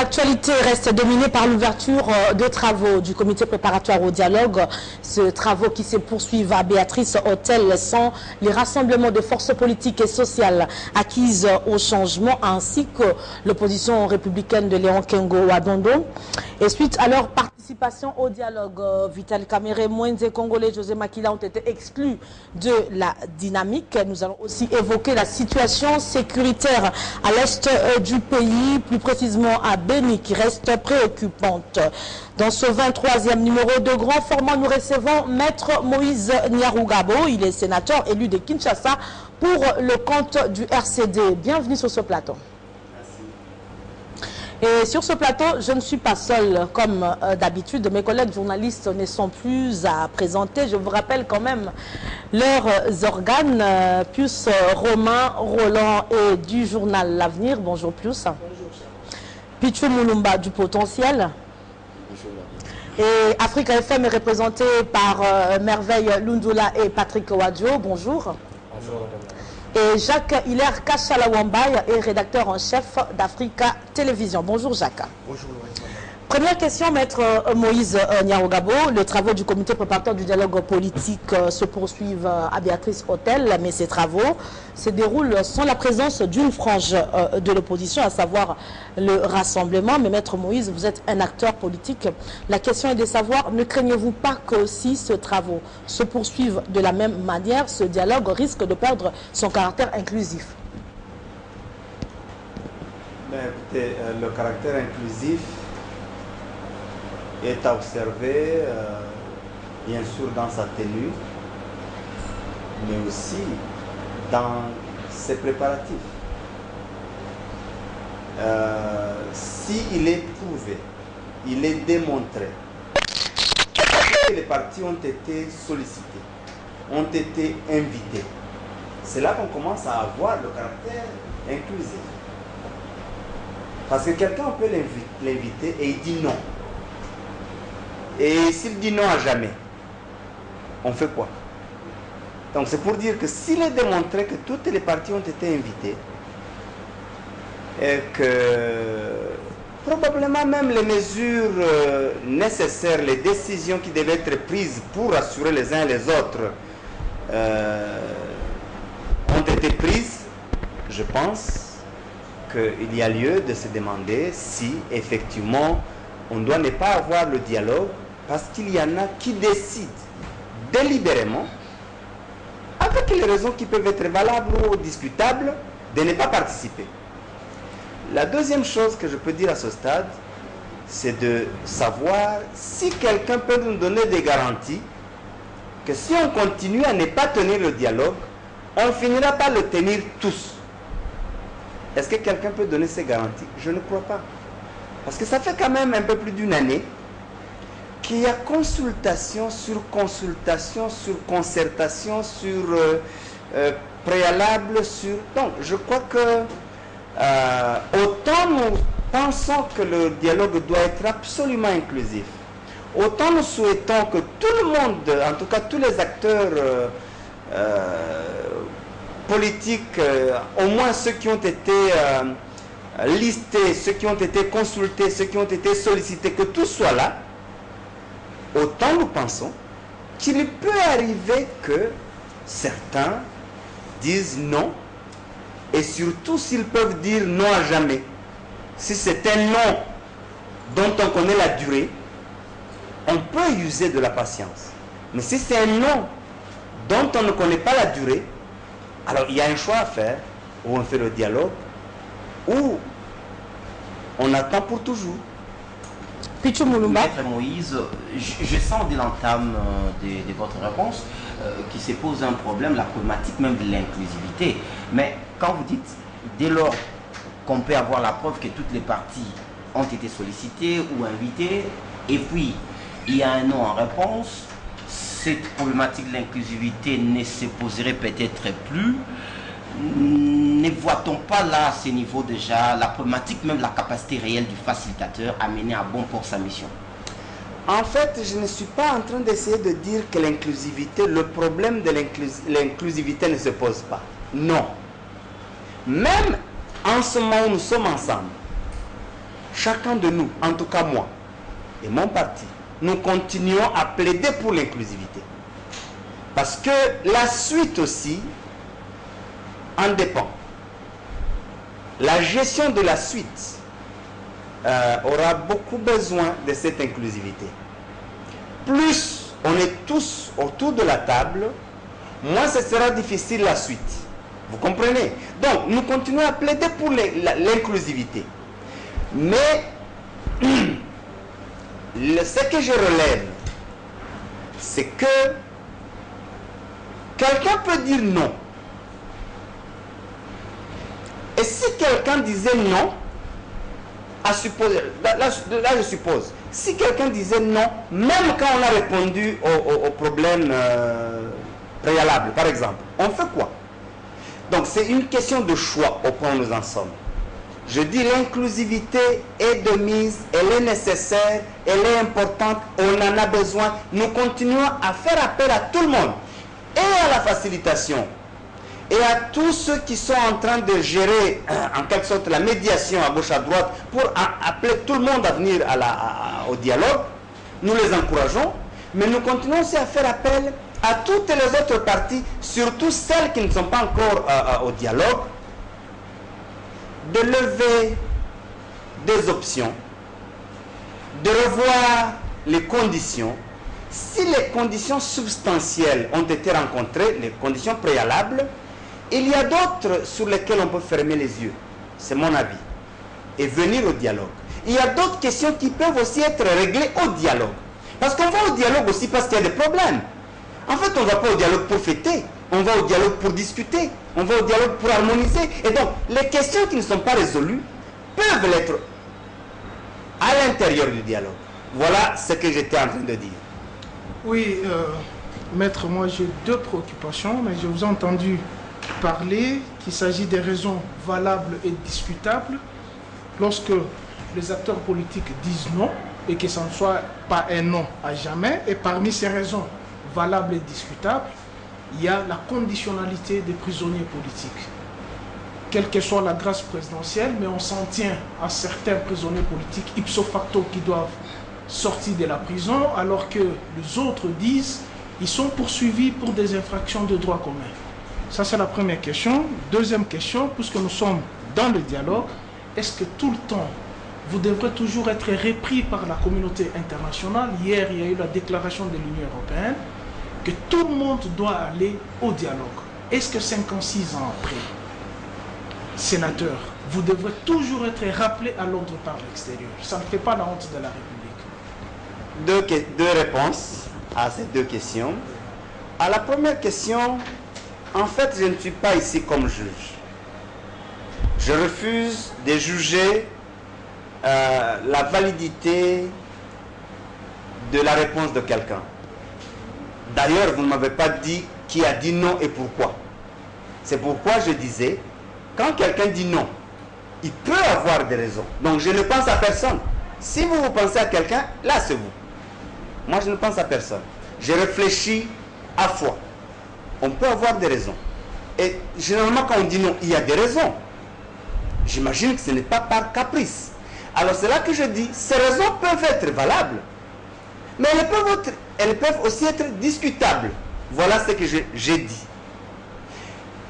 L'actualité reste dominée par l'ouverture de travaux du comité préparatoire au dialogue. Ce travaux qui se poursuivent à Béatrice Hôtel sans les rassemblements de forces politiques et sociales acquises au changement ainsi que l'opposition républicaine de Léon Kengo Wadondo. Et suite à leur participation au dialogue, Vital Kamerhe, Mwenze Congolais, José Makila ont été exclus de la dynamique. Nous allons aussi évoquer la situation sécuritaire à l'est du pays, plus précisément à Béni, qui reste préoccupante. Dans ce 23e numéro de Grand Format, nous recevons Maître Moïse Nyarugabo. Il est sénateur élu de Kinshasa pour le compte du RCD. Bienvenue sur ce plateau. Et sur ce plateau, je ne suis pas seule comme d'habitude. Mes collègues journalistes ne sont plus à présenter. Je vous rappelle quand même leurs organes. Pius Romain, Roland et du journal L'Avenir. Bonjour Pius. Bonjour. Pichu Moulumba du Potentiel. Bonjour. Et Africa FM est représenté par Merveille Lundula et Patrick Wadjo. Bonjour. Bonjour. Et Jacques Hilaire Kachalawambay est rédacteur en chef d'Africa Télévision. Bonjour Jacques. Bonjour. Première question, Maître Moïse Nyarugabo. Les travaux du comité préparatoire du dialogue politique se poursuivent à Béatrice Hôtel, mais ces travaux se déroulent sans la présence d'une frange de l'opposition, à savoir le rassemblement. Mais Maître Moïse, vous êtes un acteur politique. La question est de savoir, ne craignez-vous pas que si ces travaux se poursuivent de la même manière, ce dialogue risque de perdre son caractère inclusif? Écoutez, le caractère inclusif est à observer, bien sûr, dans sa tenue, mais aussi dans ses préparatifs. S'il est prouvé, il est démontré que les partis ont été sollicités, ont été invités, c'est là qu'on commence à avoir le caractère inclusif. Parce que quelqu'un peut l'inviter et il dit non. Et s'il dit non à jamais, on fait quoi? Donc c'est pour dire que s'il est démontré que toutes les parties ont été invitées et que probablement même les mesures nécessaires, les décisions qui devaient être prises pour assurer les uns et les autres ont été prises, je pense qu'il y a lieu de se demander si effectivement on doit ne pas avoir le dialogue, parce qu'il y en a qui décident délibérément, avec les raisons qui peuvent être valables ou discutables, de ne pas participer. La deuxième chose que je peux dire à ce stade, c'est de savoir si quelqu'un peut nous donner des garanties que si on continue à ne pas tenir le dialogue, on finira par le tenir tous. Est-ce que quelqu'un peut donner ces garanties? Je ne crois pas. Parce que ça fait quand même un peu plus d'une année qu'il y a consultation sur consultation, sur concertation, sur préalable, sur... Donc, je crois que autant nous pensons que le dialogue doit être absolument inclusif, autant nous souhaitons que tout le monde, en tout cas tous les acteurs politiques, au moins ceux qui ont été listés, ceux qui ont été consultés, ceux qui ont été sollicités, que tout soit là, autant nous pensons qu'il peut arriver que certains disent non, et surtout s'ils peuvent dire non à jamais. Si c'est un non dont on connaît la durée, on peut user de la patience. Mais si c'est un non dont on ne connaît pas la durée, alors il y a un choix à faire, où on fait le dialogue, ou on attend pour toujours. Pichu Moulumba. Maître Moïse, je sens dès l'entame de votre réponse qu'il se pose un problème, la problématique même de l'inclusivité. Mais quand vous dites, dès lors qu'on peut avoir la preuve que toutes les parties ont été sollicitées ou invitées, et puis il y a un non en réponse, cette problématique de l'inclusivité ne se poserait peut-être plus. Ne voit-on pas là, à ce niveau déjà, la problématique, même la capacité réelle du facilitateur à mener à bon port sa mission? En fait, je ne suis pas en train d'essayer de dire que l'inclusivité, le problème de l'inclusivité ne se pose pas. Non. Même en ce moment où nous sommes ensemble, chacun de nous, en tout cas moi et mon parti, nous continuons à plaider pour l'inclusivité. Parce que la suite aussi en dépend. La gestion de la suite aura beaucoup besoin de cette inclusivité. Plus on est tous autour de la table, moins ce sera difficile la suite. Vous comprenez? Donc, nous continuons à plaider pour l'inclusivité. Mais, ce que je relève, c'est que quelqu'un peut dire non. Et si quelqu'un disait non, à supposer, là je suppose, si quelqu'un disait non, même quand on a répondu au problème préalable, par exemple, on fait quoi? Donc c'est une question de choix au point où nous en sommes. Je dis l'inclusivité est de mise, elle est nécessaire, elle est importante, on en a besoin. Nous continuons à faire appel à tout le monde et à la facilitation et à tous ceux qui sont en train de gérer en quelque sorte la médiation à gauche à droite pour appeler tout le monde à venir au dialogue. Nous les encourageons, mais nous continuons aussi à faire appel à toutes les autres parties, surtout celles qui ne sont pas encore au dialogue, de lever des options, de revoir les conditions. Si les conditions substantielles ont été rencontrées, les conditions préalables, il y a d'autres sur lesquelles on peut fermer les yeux. C'est mon avis. Et venir au dialogue. Il y a d'autres questions qui peuvent aussi être réglées au dialogue. Parce qu'on va au dialogue aussi parce qu'il y a des problèmes. En fait, on ne va pas au dialogue pour fêter. On va au dialogue pour discuter. On va au dialogue pour harmoniser. Et donc, les questions qui ne sont pas résolues peuvent l'être à l'intérieur du dialogue. Voilà ce que j'étais en train de dire. Oui, maître, moi j'ai deux préoccupations, mais je vous ai entendu parler qu'il s'agit des raisons valables et discutables lorsque les acteurs politiques disent non et que ça ne soit pas un non à jamais. Et parmi ces raisons valables et discutables, il y a la conditionnalité des prisonniers politiques. Quelle que soit la grâce présidentielle, mais on s'en tient à certains prisonniers politiques ipso facto qui doivent sortir de la prison, alors que les autres disent qu'ils sont poursuivis pour des infractions de droit commun. Ça, c'est la première question. Deuxième question, puisque nous sommes dans le dialogue, est-ce que tout le temps, vous devrez toujours être repris par la communauté internationale? Hier, il y a eu la déclaration de l'Union européenne que tout le monde doit aller au dialogue. Est-ce que 56 ans après, sénateur, vous devrez toujours être rappelé à l'ordre par l'extérieur? Ça ne fait pas la honte de la République. Deux réponses à ces deux questions. À la première question, en fait, je ne suis pas ici comme juge. Je refuse de juger la validité de la réponse de quelqu'un. D'ailleurs, vous ne m'avez pas dit qui a dit non et pourquoi. C'est pourquoi je disais, quand quelqu'un dit non, il peut avoir des raisons. Donc je ne pense à personne. Si vous pensez à quelqu'un, là c'est vous. Moi je ne pense à personne. Je réfléchis à foi. On peut avoir des raisons. Et généralement quand on dit non, il y a des raisons. J'imagine que ce n'est pas par caprice. Alors c'est là que je dis, ces raisons peuvent être valables, mais elles peuvent aussi être discutables. Voilà ce que j'ai dit.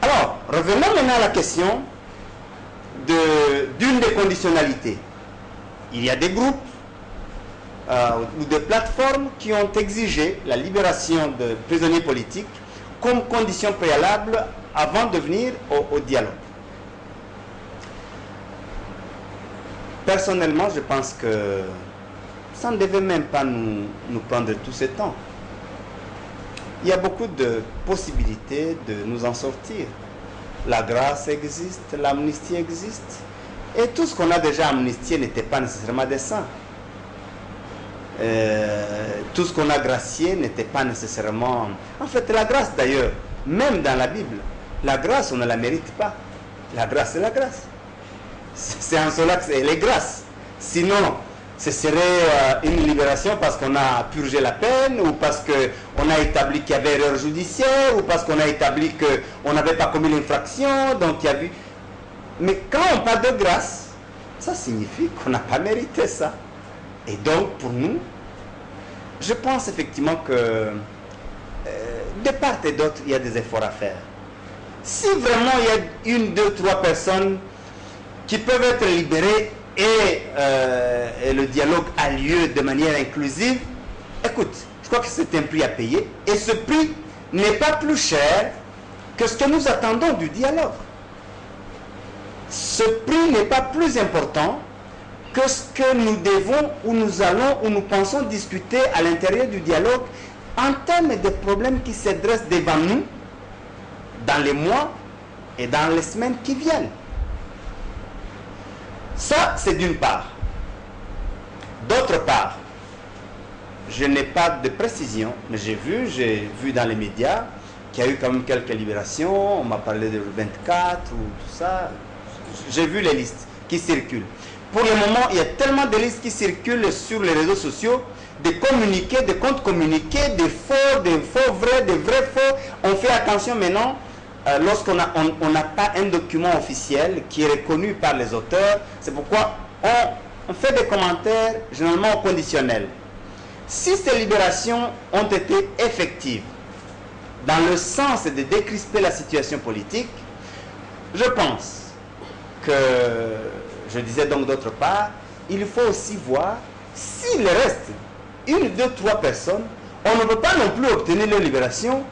Alors, revenons maintenant à la question d'une des conditionnalités. Il y a des groupes ou des plateformes qui ont exigé la libération de prisonniers politiques comme condition préalable avant de venir au dialogue. Personnellement, je pense que ça ne devait même pas nous prendre tout ce temps. Il y a beaucoup de possibilités de nous en sortir. La grâce existe, l'amnistie existe. Et tout ce qu'on a déjà amnistié n'était pas nécessairement des saints. Tout ce qu'on a gracié n'était pas nécessairement... En fait, la grâce d'ailleurs, même dans la Bible, la grâce, on ne la mérite pas. La grâce, c'est la grâce. C'est en cela qu'elle est grâce. Sinon, ce serait une libération parce qu'on a purgé la peine, ou parce qu'on a établi qu'il y avait erreur judiciaire, ou parce qu'on a établi qu'on n'avait pas commis l'infraction, donc il y a eu... Mais quand on parle de grâce, ça signifie qu'on n'a pas mérité ça. Et donc, pour nous, je pense effectivement que de part et d'autre, il y a des efforts à faire. Si vraiment il y a 1, 2, 3 personnes qui peuvent être libérées et le dialogue a lieu de manière inclusive, écoute, je crois que c'est un prix à payer. Et ce prix n'est pas plus cher que ce que nous attendons du dialogue. Ce prix n'est pas plus important que ce que nous devons, ou nous allons, ou nous pensons discuter à l'intérieur du dialogue en termes de problèmes qui se dressent devant nous dans les mois et dans les semaines qui viennent. Ça, c'est d'une part. D'autre part, je n'ai pas de précision, mais j'ai vu dans les médias qu'il y a eu quand même quelques libérations. On m'a parlé de 24 ou tout ça. J'ai vu les listes qui circulent. Pour le moment, il y a tellement de listes qui circulent sur les réseaux sociaux, des communiqués, des comptes communiqués, des faux vrais, des vrais faux. On fait attention maintenant, lorsqu'on n'a pas un document officiel qui est reconnu par les auteurs. C'est pourquoi on fait des commentaires généralement conditionnels. Si ces libérations ont été effectives dans le sens de décrisper la situation politique, je pense que, je disais donc d'autre part, il faut aussi voir s'il reste 1, 2, 3 personnes, on ne peut pas non plus obtenir leur libération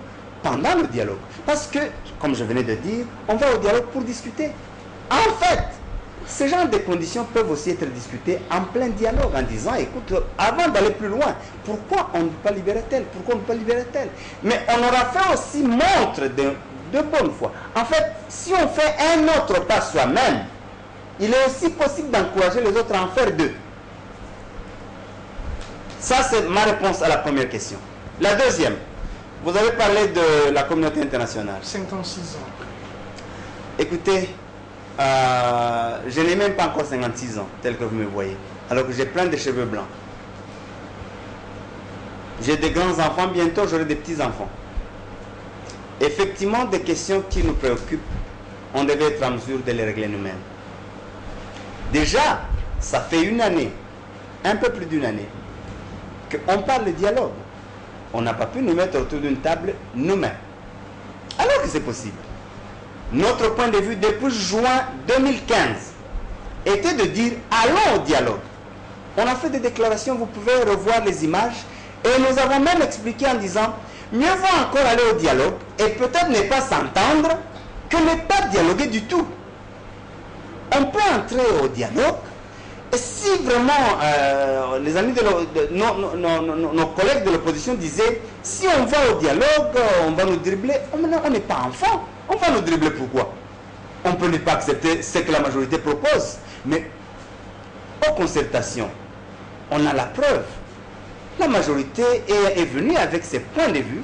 pendant le dialogue. Parce que, comme je venais de dire, on va au dialogue pour discuter. En fait, ce genre de conditions peuvent aussi être discutées en plein dialogue, en disant, écoute, avant d'aller plus loin, pourquoi on ne peut pas libérer tel? Pourquoi on ne peut pas libérer tel? Mais on aura fait aussi montre de bonne foi. En fait, si on fait un autre pas soi-même, il est aussi possible d'encourager les autres à en faire 2. Ça, c'est ma réponse à la première question. La deuxième, vous avez parlé de la communauté internationale. 56 ans. Écoutez, je n'ai même pas encore 56 ans, tel que vous me voyez, alors que j'ai plein de cheveux blancs. J'ai des grands-enfants, bientôt j'aurai des petits-enfants. Effectivement, des questions qui nous préoccupent, on devait être en mesure de les régler nous-mêmes. Déjà, ça fait 1 année, un peu plus d'1 année, qu'on parle de dialogue. On n'a pas pu nous mettre autour d'une table nous-mêmes. Alors que c'est possible. Notre point de vue depuis juin 2015 était de dire allons au dialogue. On a fait des déclarations, vous pouvez revoir les images, et nous avons même expliqué en disant mieux vaut encore aller au dialogue et peut-être ne pas s'entendre que ne pas dialoguer du tout. On peut entrer au dialogue et si vraiment les amis nos collègues de l'opposition disaient si on va au dialogue, on va nous dribbler, on n'est pas enfant. On va nous dribbler pourquoi? On peut ne pas accepter ce que la majorité propose. Mais aux concertations, on a la preuve. La majorité est venue avec ses points de vue,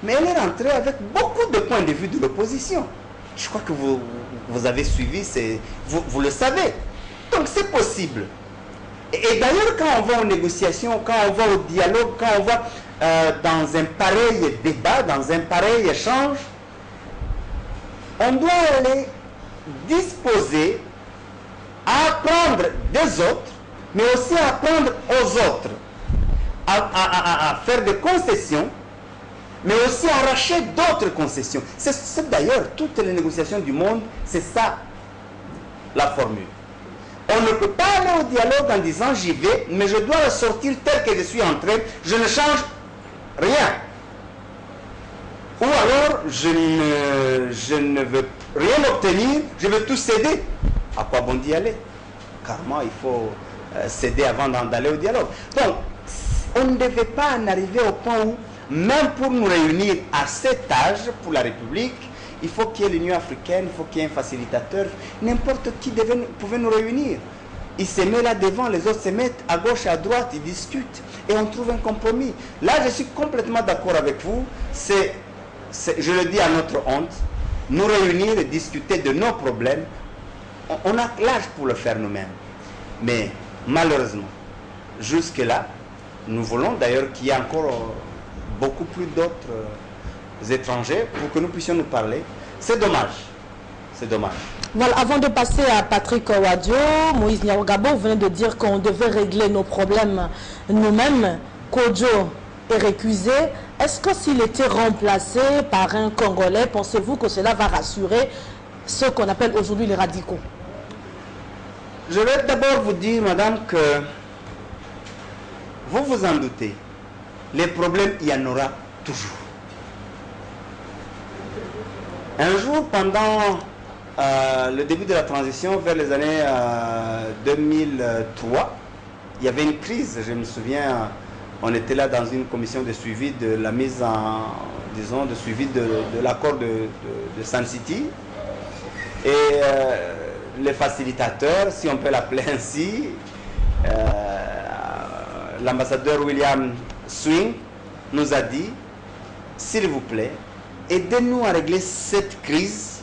mais elle est rentrée avec beaucoup de points de vue de l'opposition. Je crois que vous avez suivi, vous le savez. Donc c'est possible. Et d'ailleurs, quand on va aux négociations, quand on va au dialogue, quand on va dans un pareil débat, dans un pareil échange, on doit aller disposer à apprendre des autres, mais aussi à apprendre aux autres, à faire des concessions, mais aussi à arracher d'autres concessions. C'est d'ailleurs toutes les négociations du monde, c'est ça la formule. On ne peut pas aller au dialogue en disant j'y vais, mais je dois ressortir tel que je suis entré, je ne change rien. Ou alors, je ne veux rien obtenir, je veux tout céder. À quoi bon d'y aller? Carrément, il faut céder avant d'aller au dialogue. Donc, on ne devait pas en arriver au point où, même pour nous réunir à cet âge, pour la République, il faut qu'il y ait l'Union africaine, il faut qu'il y ait un facilitateur, n'importe qui pouvait nous réunir. Ils se mettent là devant, les autres se mettent à gauche et à droite, ils discutent et on trouve un compromis. Là, je suis complètement d'accord avec vous, je le dis à notre honte, nous réunir et discuter de nos problèmes, on a l'âge pour le faire nous-mêmes. Mais malheureusement, jusque-là, nous voulons d'ailleurs qu'il y ait encore beaucoup plus d'autres étrangers pour que nous puissions nous parler. C'est dommage. C'est dommage. Voilà, avant de passer à Patrick Wadio, Moïse Nyarugabo, vous venez de dire qu'on devait régler nos problèmes nous-mêmes. Kodjo est récusé. Est-ce que s'il était remplacé par un Congolais, pensez-vous que cela va rassurer ceux qu'on appelle aujourd'hui les radicaux? Je vais d'abord vous dire, madame, que vous vous en doutez. Les problèmes, il y en aura toujours. Un jour, pendant le début de la transition, vers les années 2003, il y avait une crise. Je me souviens, on était là dans une commission de suivi de la mise en, disons, de suivi de l'accord de Sun City. Et les facilitateurs, si on peut l'appeler ainsi, l'ambassadeur William Swing nous a dit, s'il vous plaît, aidez-nous à régler cette crise,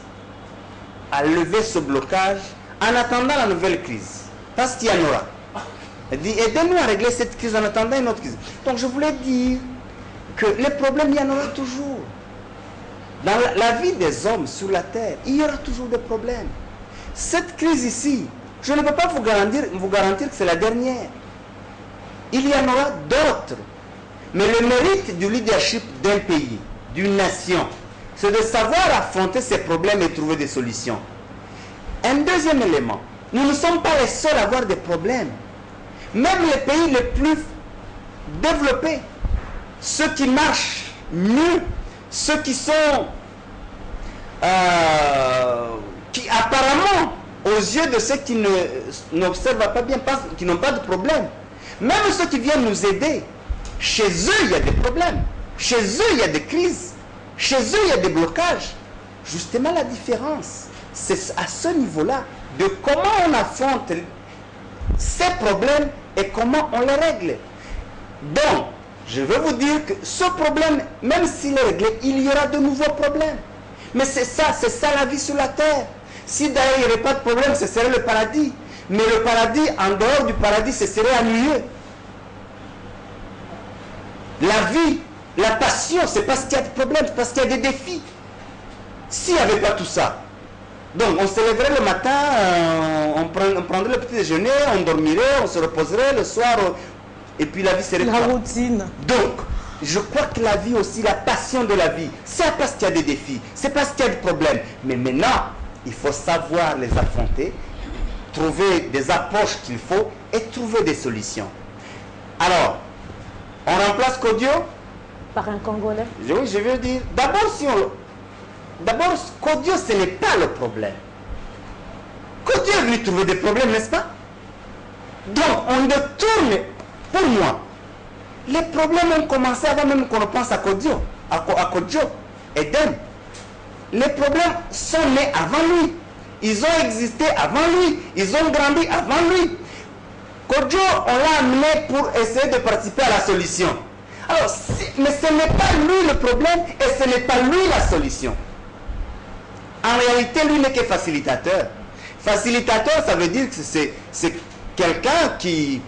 à lever ce blocage, en attendant la nouvelle crise. Parce qu'il y en aura. Il dit, aidez-nous à régler cette crise en attendant une autre crise. Donc je voulais dire que les problèmes, il y en aura toujours. Dans la vie des hommes sur la terre, il y aura toujours des problèmes. Cette crise ici, je ne peux pas vous garantir que c'est la dernière. Il y en aura d'autres. Mais le mérite du leadership d'un pays, d'une nation, c'est de savoir affronter ces problèmes et trouver des solutions. Un deuxième élément, nous ne sommes pas les seuls à avoir des problèmes. Même les pays les plus développés, ceux qui marchent mieux, ceux qui sont, qui apparemment, aux yeux de ceux qui n'observent pas bien, qui n'ont pas de problème, même ceux qui viennent nous aider, chez eux il y a des problèmes, chez eux il y a des crises, chez eux il y a des blocages. Justement la différence, c'est à ce niveau-là, de comment on affronte ces problèmes et comment on les règle. Donc, je veux vous dire que ce problème, même s'il est réglé, il y aura de nouveaux problèmes. Mais c'est ça la vie sur la terre. Si d'ailleurs il n'y avait pas de problème, ce serait le paradis. Mais le paradis, en dehors du paradis, ce serait ennuyeux. La vie, la passion, c'est parce qu'il y a des problèmes, c'est parce qu'il y a des défis. S'il n'y avait pas tout ça, donc on se lèverait le matin, on prendrait le petit déjeuner, on dormirait, on se reposerait le soir, et puis la vie serait la routine. Donc, je crois que la vie aussi, la passion de la vie, c'est parce qu'il y a des défis, c'est parce qu'il y a des problèmes. Mais maintenant, il faut savoir les affronter, trouver des approches qu'il faut et trouver des solutions. Alors, on remplace Kodjo par un Congolais. Oui, je veux dire, d'abord, Kodjo, ce n'est pas le problème. Kodjo est venu trouver des problèmes, n'est-ce pas? Donc, on détourne, pour moi, les problèmes ont commencé avant même qu'on pense à Kodjo, Eden. Les problèmes sont nés avant lui. Ils ont existé avant lui. Ils ont grandi avant lui. Kodjo, on l'a amené pour essayer de participer à la solution. Alors, mais ce n'est pas lui le problème et ce n'est pas lui la solution. En réalité, lui n'est que facilitateur. Facilitateur, ça veut dire que c'est quelqu'un qui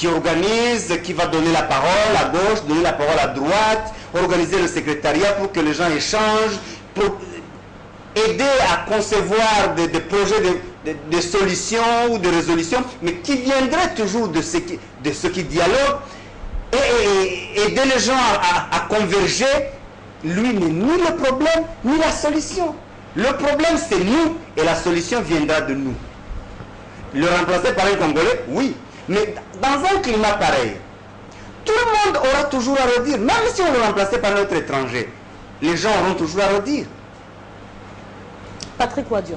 organise, qui va donner la parole à gauche, donner la parole à droite, organiser le secrétariat pour que les gens échangent, pour aider à concevoir des projets de solutions ou de résolutions, mais qui viendraient toujours de ceux qui dialoguent et aider les gens à converger. Lui n'est ni le problème, ni la solution. Le problème, c'est nous, et la solution viendra de nous. Le remplacer par un Congolais, oui. Mais dans un climat pareil, tout le monde aura toujours à redire. Même si on le remplaçait par un autre étranger, les gens auront toujours à redire. Patrick Wadio.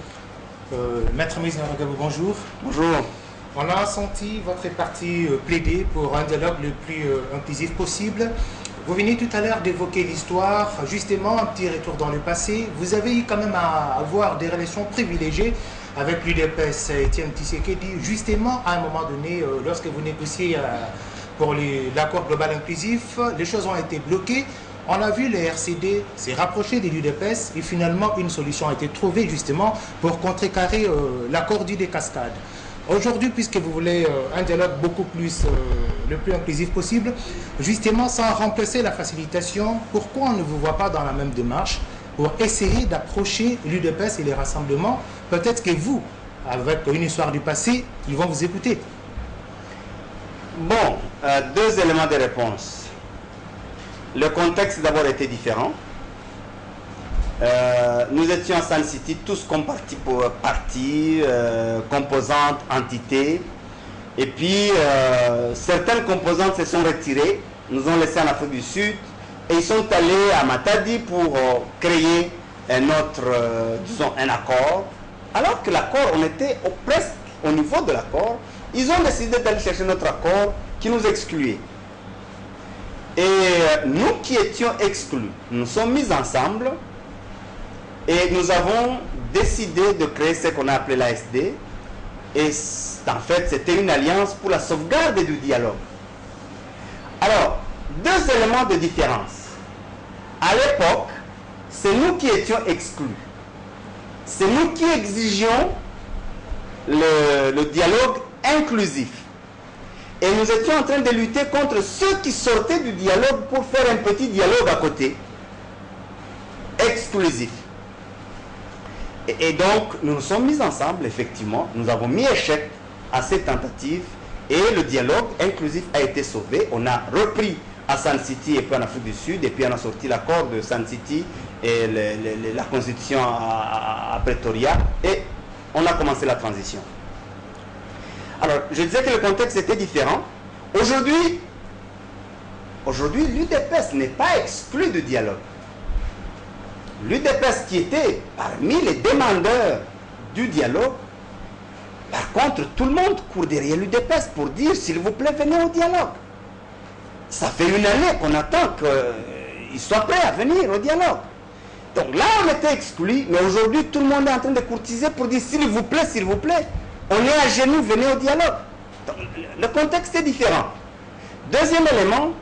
Maître Moïse Nyarugabo, bonjour. Bonjour. On a senti votre parti plaider pour un dialogue le plus inclusif possible. Vous venez tout à l'heure d'évoquer l'histoire, justement un petit retour dans le passé. Vous avez eu quand même à avoir des relations privilégiées avec l'UDPS, Étienne Tshisekedi, justement à un moment donné, lorsque vous négociez pour l'accord global inclusif, les choses ont été bloquées. On a vu le RCD s'est rapproché de l'UDPS et finalement une solution a été trouvée justement pour contrecarrer l'accord du des Cascades. Aujourd'hui, puisque vous voulez un dialogue beaucoup plus, le plus inclusif possible, justement sans remplacer la facilitation, pourquoi on ne vous voit pas dans la même démarche pour essayer d'approcher l'UDPS et les rassemblements peut-être que vous, avec une histoire du passé, ils vont vous écouter. Bon, deux éléments de réponse. Le contexte d'abord était différent. Nous étions à Sun City, tous comme partis, composantes, entités. Et puis, certaines composantes se sont retirées, nous ont laissés en Afrique du Sud, et ils sont allés à Matadi pour créer un autre, disons, un accord. Alors que l'accord, on était presque au niveau de l'accord, ils ont décidé d'aller chercher notre accord qui nous excluait. Et nous qui étions exclus, nous sommes mis ensemble et nous avons décidé de créer ce qu'on a appelé l'ASD. Et en fait, c'était une alliance pour la sauvegarde du dialogue. Alors, deux éléments de différence. À l'époque, c'est nous qui étions exclus. C'est nous qui exigeons le dialogue inclusif. Et nous étions en train de lutter contre ceux qui sortaient du dialogue pour faire un petit dialogue à côté, exclusif. Et donc, nous nous sommes mis ensemble, effectivement. Nous avons mis échec à cette tentative et le dialogue inclusif a été sauvé. On a repris à Sun City et puis en Afrique du Sud, et puis on a sorti l'accord de Sun City et la constitution à Pretoria, et on a commencé la transition. Alors, je disais que le contexte était différent. Aujourd'hui, l'UDPS n'est pas exclu du dialogue. L'UDPS qui était parmi les demandeurs du dialogue, par contre, tout le monde court derrière l'UDPS pour dire, s'il vous plaît, venez au dialogue. Ça fait une année qu'on attend qu'ils soient prêts à venir au dialogue. Donc là, on était exclus, mais aujourd'hui, tout le monde est en train de courtiser pour dire, s'il vous plaît, on est à genoux, venez au dialogue. Donc, le contexte est différent. Deuxième élément,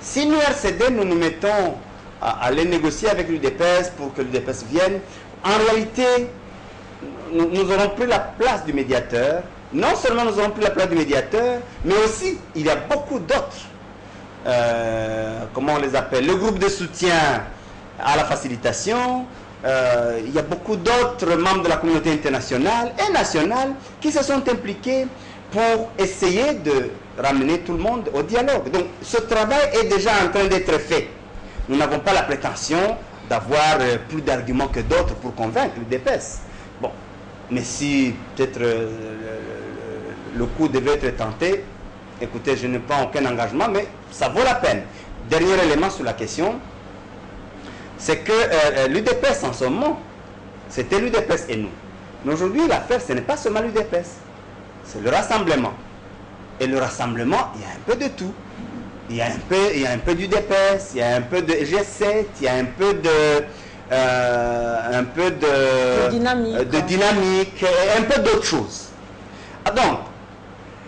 si nous, RCD, nous nous mettons à aller négocier avec l'UDPS pour que l'UDPS vienne, en réalité, nous aurons pris la place du médiateur. Non seulement nous aurons pris la place du médiateur, mais aussi, il y a beaucoup d'autres, comment on les appelle, le groupe de soutien à la facilitation, il y a beaucoup d'autres membres de la communauté internationale et nationale qui se sont impliqués pour essayer de ramener tout le monde au dialogue. Donc ce travail est déjà en train d'être fait. Nous n'avons pas la prétention d'avoir plus d'arguments que d'autres pour convaincre l'UDPS. Bon, mais si peut-être le coup devait être tenté, écoutez, je n'ai pas aucun engagement, mais ça vaut la peine. Dernier élément sur la question, c'est que l'UDPS en ce moment, c'était l'UDPS et nous. Mais aujourd'hui, l'affaire, ce n'est pas seulement l'UDPS, c'est le rassemblement. Et le rassemblement, il y a un peu de tout. Il y a un peu d'UDPS, il y a un peu de G7, il y a un peu de dynamique, et un peu d'autres choses. Donc,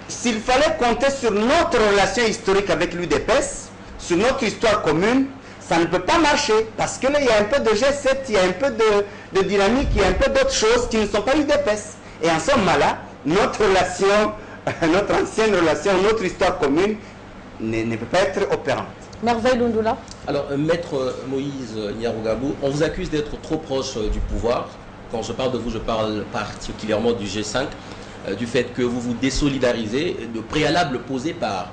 s'il fallait compter sur notre relation historique avec l'UDPS, sur notre histoire commune, ça ne peut pas marcher, parce que là, il y a un peu de G7, il y a un peu de dynamique, il y a un peu d'autres choses qui ne sont pas l'UDPS. Et en ce moment-là, notre relation, notre ancienne relation, notre histoire commune ne peut pas être opérante. Merveille Lundula. Alors, Maître Moïse Nyarugabo, on vous accuse d'être trop proche du pouvoir. Quand je parle de vous, je parle particulièrement du G5, du fait que vous vous désolidarisez de préalables posés par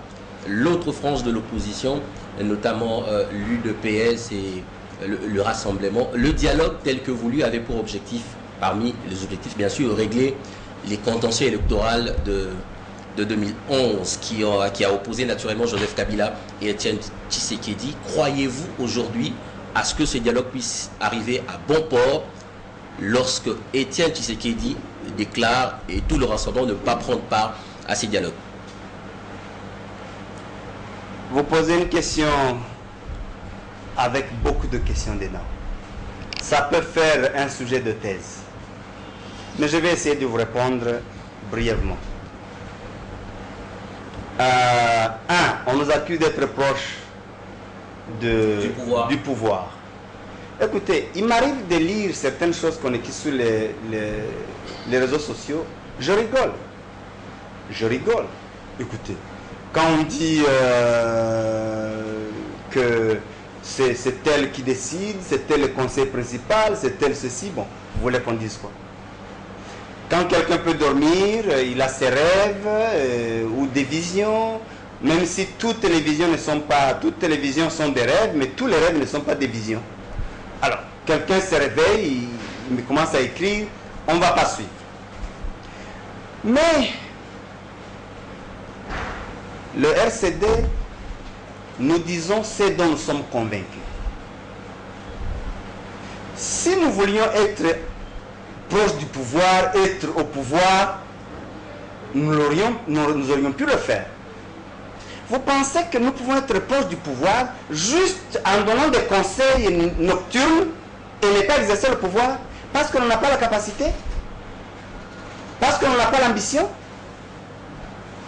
l'autre frange de l'opposition, notamment l'UDPS et le Rassemblement. Le dialogue tel que voulu avait pour objectif, parmi les objectifs bien sûr, régler les contentieux électoraux de 2011 qui a opposé naturellement Joseph Kabila et Etienne Tshisekedi. Croyez-vous aujourd'hui à ce que ce dialogue puisse arriver à bon port lorsque Etienne Tshisekedi déclare et tout le Rassemblement ne pas prendre part à ces dialogues? Vous posez une question avec beaucoup de questions dedans. Ça peut faire un sujet de thèse. Mais je vais essayer de vous répondre brièvement. On nous accuse d'être proche du pouvoir. Écoutez, il m'arrive de lire certaines choses qu'on écrit sur les réseaux sociaux. Je rigole. Écoutez, quand on dit que c'est elle qui décide, c'est elle le conseil principal, c'est elle ceci, bon, vous voulez qu'on dise quoi? Quand quelqu'un peut dormir, il a ses rêves ou des visions, même si toutes les visions ne sont pas, toutes les visions sont des rêves, mais tous les rêves ne sont pas des visions. Alors, quelqu'un se réveille, il commence à écrire, on ne va pas suivre. Mais le RCD, nous disons ce dont nous sommes convaincus. Si nous voulions être proches du pouvoir, être au pouvoir, nous aurions pu le faire. Vous pensez que nous pouvons être proches du pouvoir juste en donnant des conseils nocturnes et ne pas exercer le pouvoir parce qu'on n'a pas la capacité? Parce qu'on n'a pas l'ambition?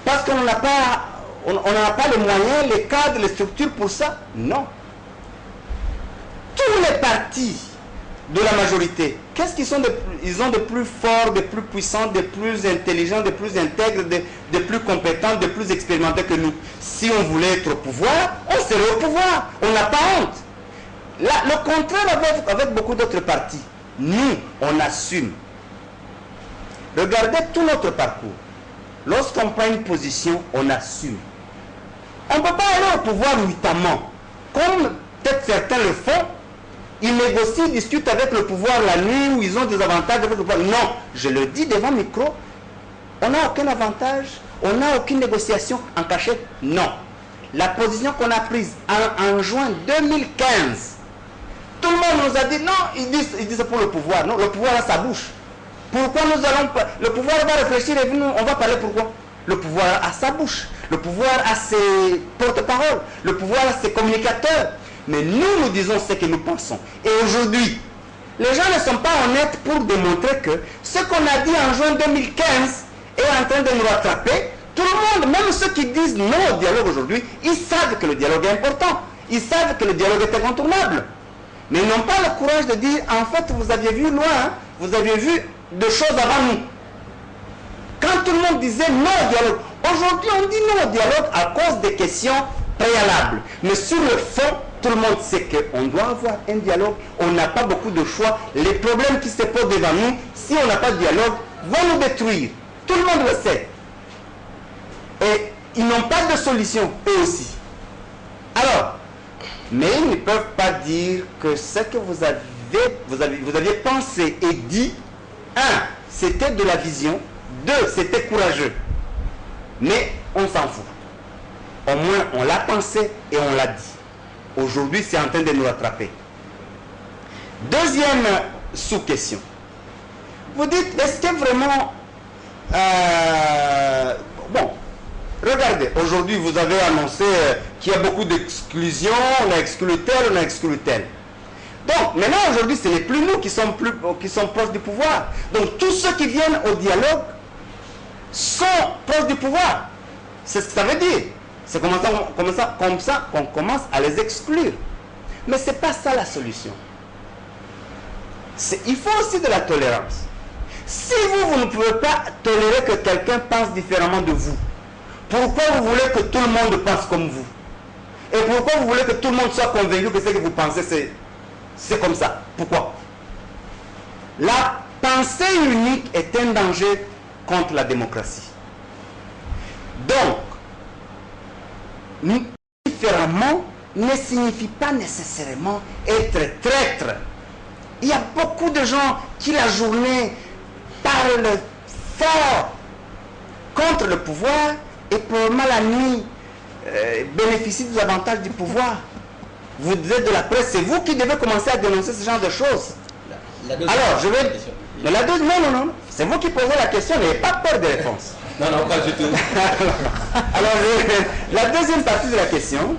Parce qu'on n'a pas, on n'a pas les moyens, les cadres, les structures pour ça? Non. Tous les partis de la majorité, qu'est-ce qu'ils sont ils ont de plus forts, de plus puissants, de plus intelligents, de plus intègres, de plus compétents, de plus expérimentés que nous. Si on voulait être au pouvoir, on serait au pouvoir. On n'a pas honte. Là, le contraire avec beaucoup d'autres partis. Nous, on assume. Regardez tout notre parcours. Lorsqu'on prend une position, on assume. On ne peut pas aller au pouvoir nuitamment. Comme peut-être certains le font, ils négocient, ils discutent avec le pouvoir la nuit où ils ont des avantages avec le pouvoir. Non, je le dis devant le micro, on n'a aucun avantage, on n'a aucune négociation en cachette. Non. La position qu'on a prise en juin 2015, tout le monde nous a dit non, ils disent pour le pouvoir. Non, le pouvoir a sa bouche. Pourquoi nous allons pas? Le pouvoir va réfléchir et nous, on va parler pourquoi? Le pouvoir a sa bouche, le pouvoir a ses porte-paroles, le pouvoir a ses communicateurs. Mais nous, nous disons ce que nous pensons. Et aujourd'hui, les gens ne sont pas honnêtes pour démontrer que ce qu'on a dit en juin 2015 est en train de nous rattraper. Tout le monde, même ceux qui disent non au dialogue aujourd'hui, ils savent que le dialogue est important. Ils savent que le dialogue est incontournable. Mais ils n'ont pas le courage de dire, en fait, vous aviez vu loin, hein, vous aviez vu de choses avant nous. Quand tout le monde disait non au dialogue, aujourd'hui on dit non au dialogue à cause des questions préalables. Mais sur le fond, tout le monde sait qu'on doit avoir un dialogue, on n'a pas beaucoup de choix. Les problèmes qui se posent devant nous, si on n'a pas de dialogue, vont nous détruire. Tout le monde le sait. Et ils n'ont pas de solution, eux aussi. Alors, mais ils ne peuvent pas dire que ce que vous aviez pensé et dit, un, c'était de la vision, deux, c'était courageux. Mais on s'en fout. Au moins, on l'a pensé et on l'a dit. Aujourd'hui, c'est en train de nous rattraper. Deuxième sous-question. Vous dites, est-ce que vraiment... bon, regardez, aujourd'hui, vous avez annoncé qu'il y a beaucoup d'exclusions, on a exclu tel, on a exclu tel. Donc, maintenant, aujourd'hui, ce n'est plus nous qui sommes proches du pouvoir. Donc, tous ceux qui viennent au dialogue sont proches du pouvoir. C'est ce que ça veut dire. C'est comme ça qu'on commence à les exclure. Mais ce n'est pas ça la solution. Il faut aussi de la tolérance. Si vous ne pouvez pas tolérer que quelqu'un pense différemment de vous, pourquoi vous voulez que tout le monde pense comme vous? Et pourquoi vous voulez que tout le monde soit convaincu que ce que vous pensez, c'est comme ça? Pourquoi? La pensée unique est un danger contre la démocratie. Donc, différemment ne signifie pas nécessairement être traître. Il y a beaucoup de gens qui la journée parlent fort contre le pouvoir et probablement la nuit bénéficient des avantages du pouvoir. Vous êtes de la presse, c'est vous qui devez commencer à dénoncer ce genre de choses. Alors, je vais... Mais la deuxième, non, c'est vous qui posez la question, n'ayez pas peur des réponses. Non, pas du tout. Alors, la deuxième partie de la question,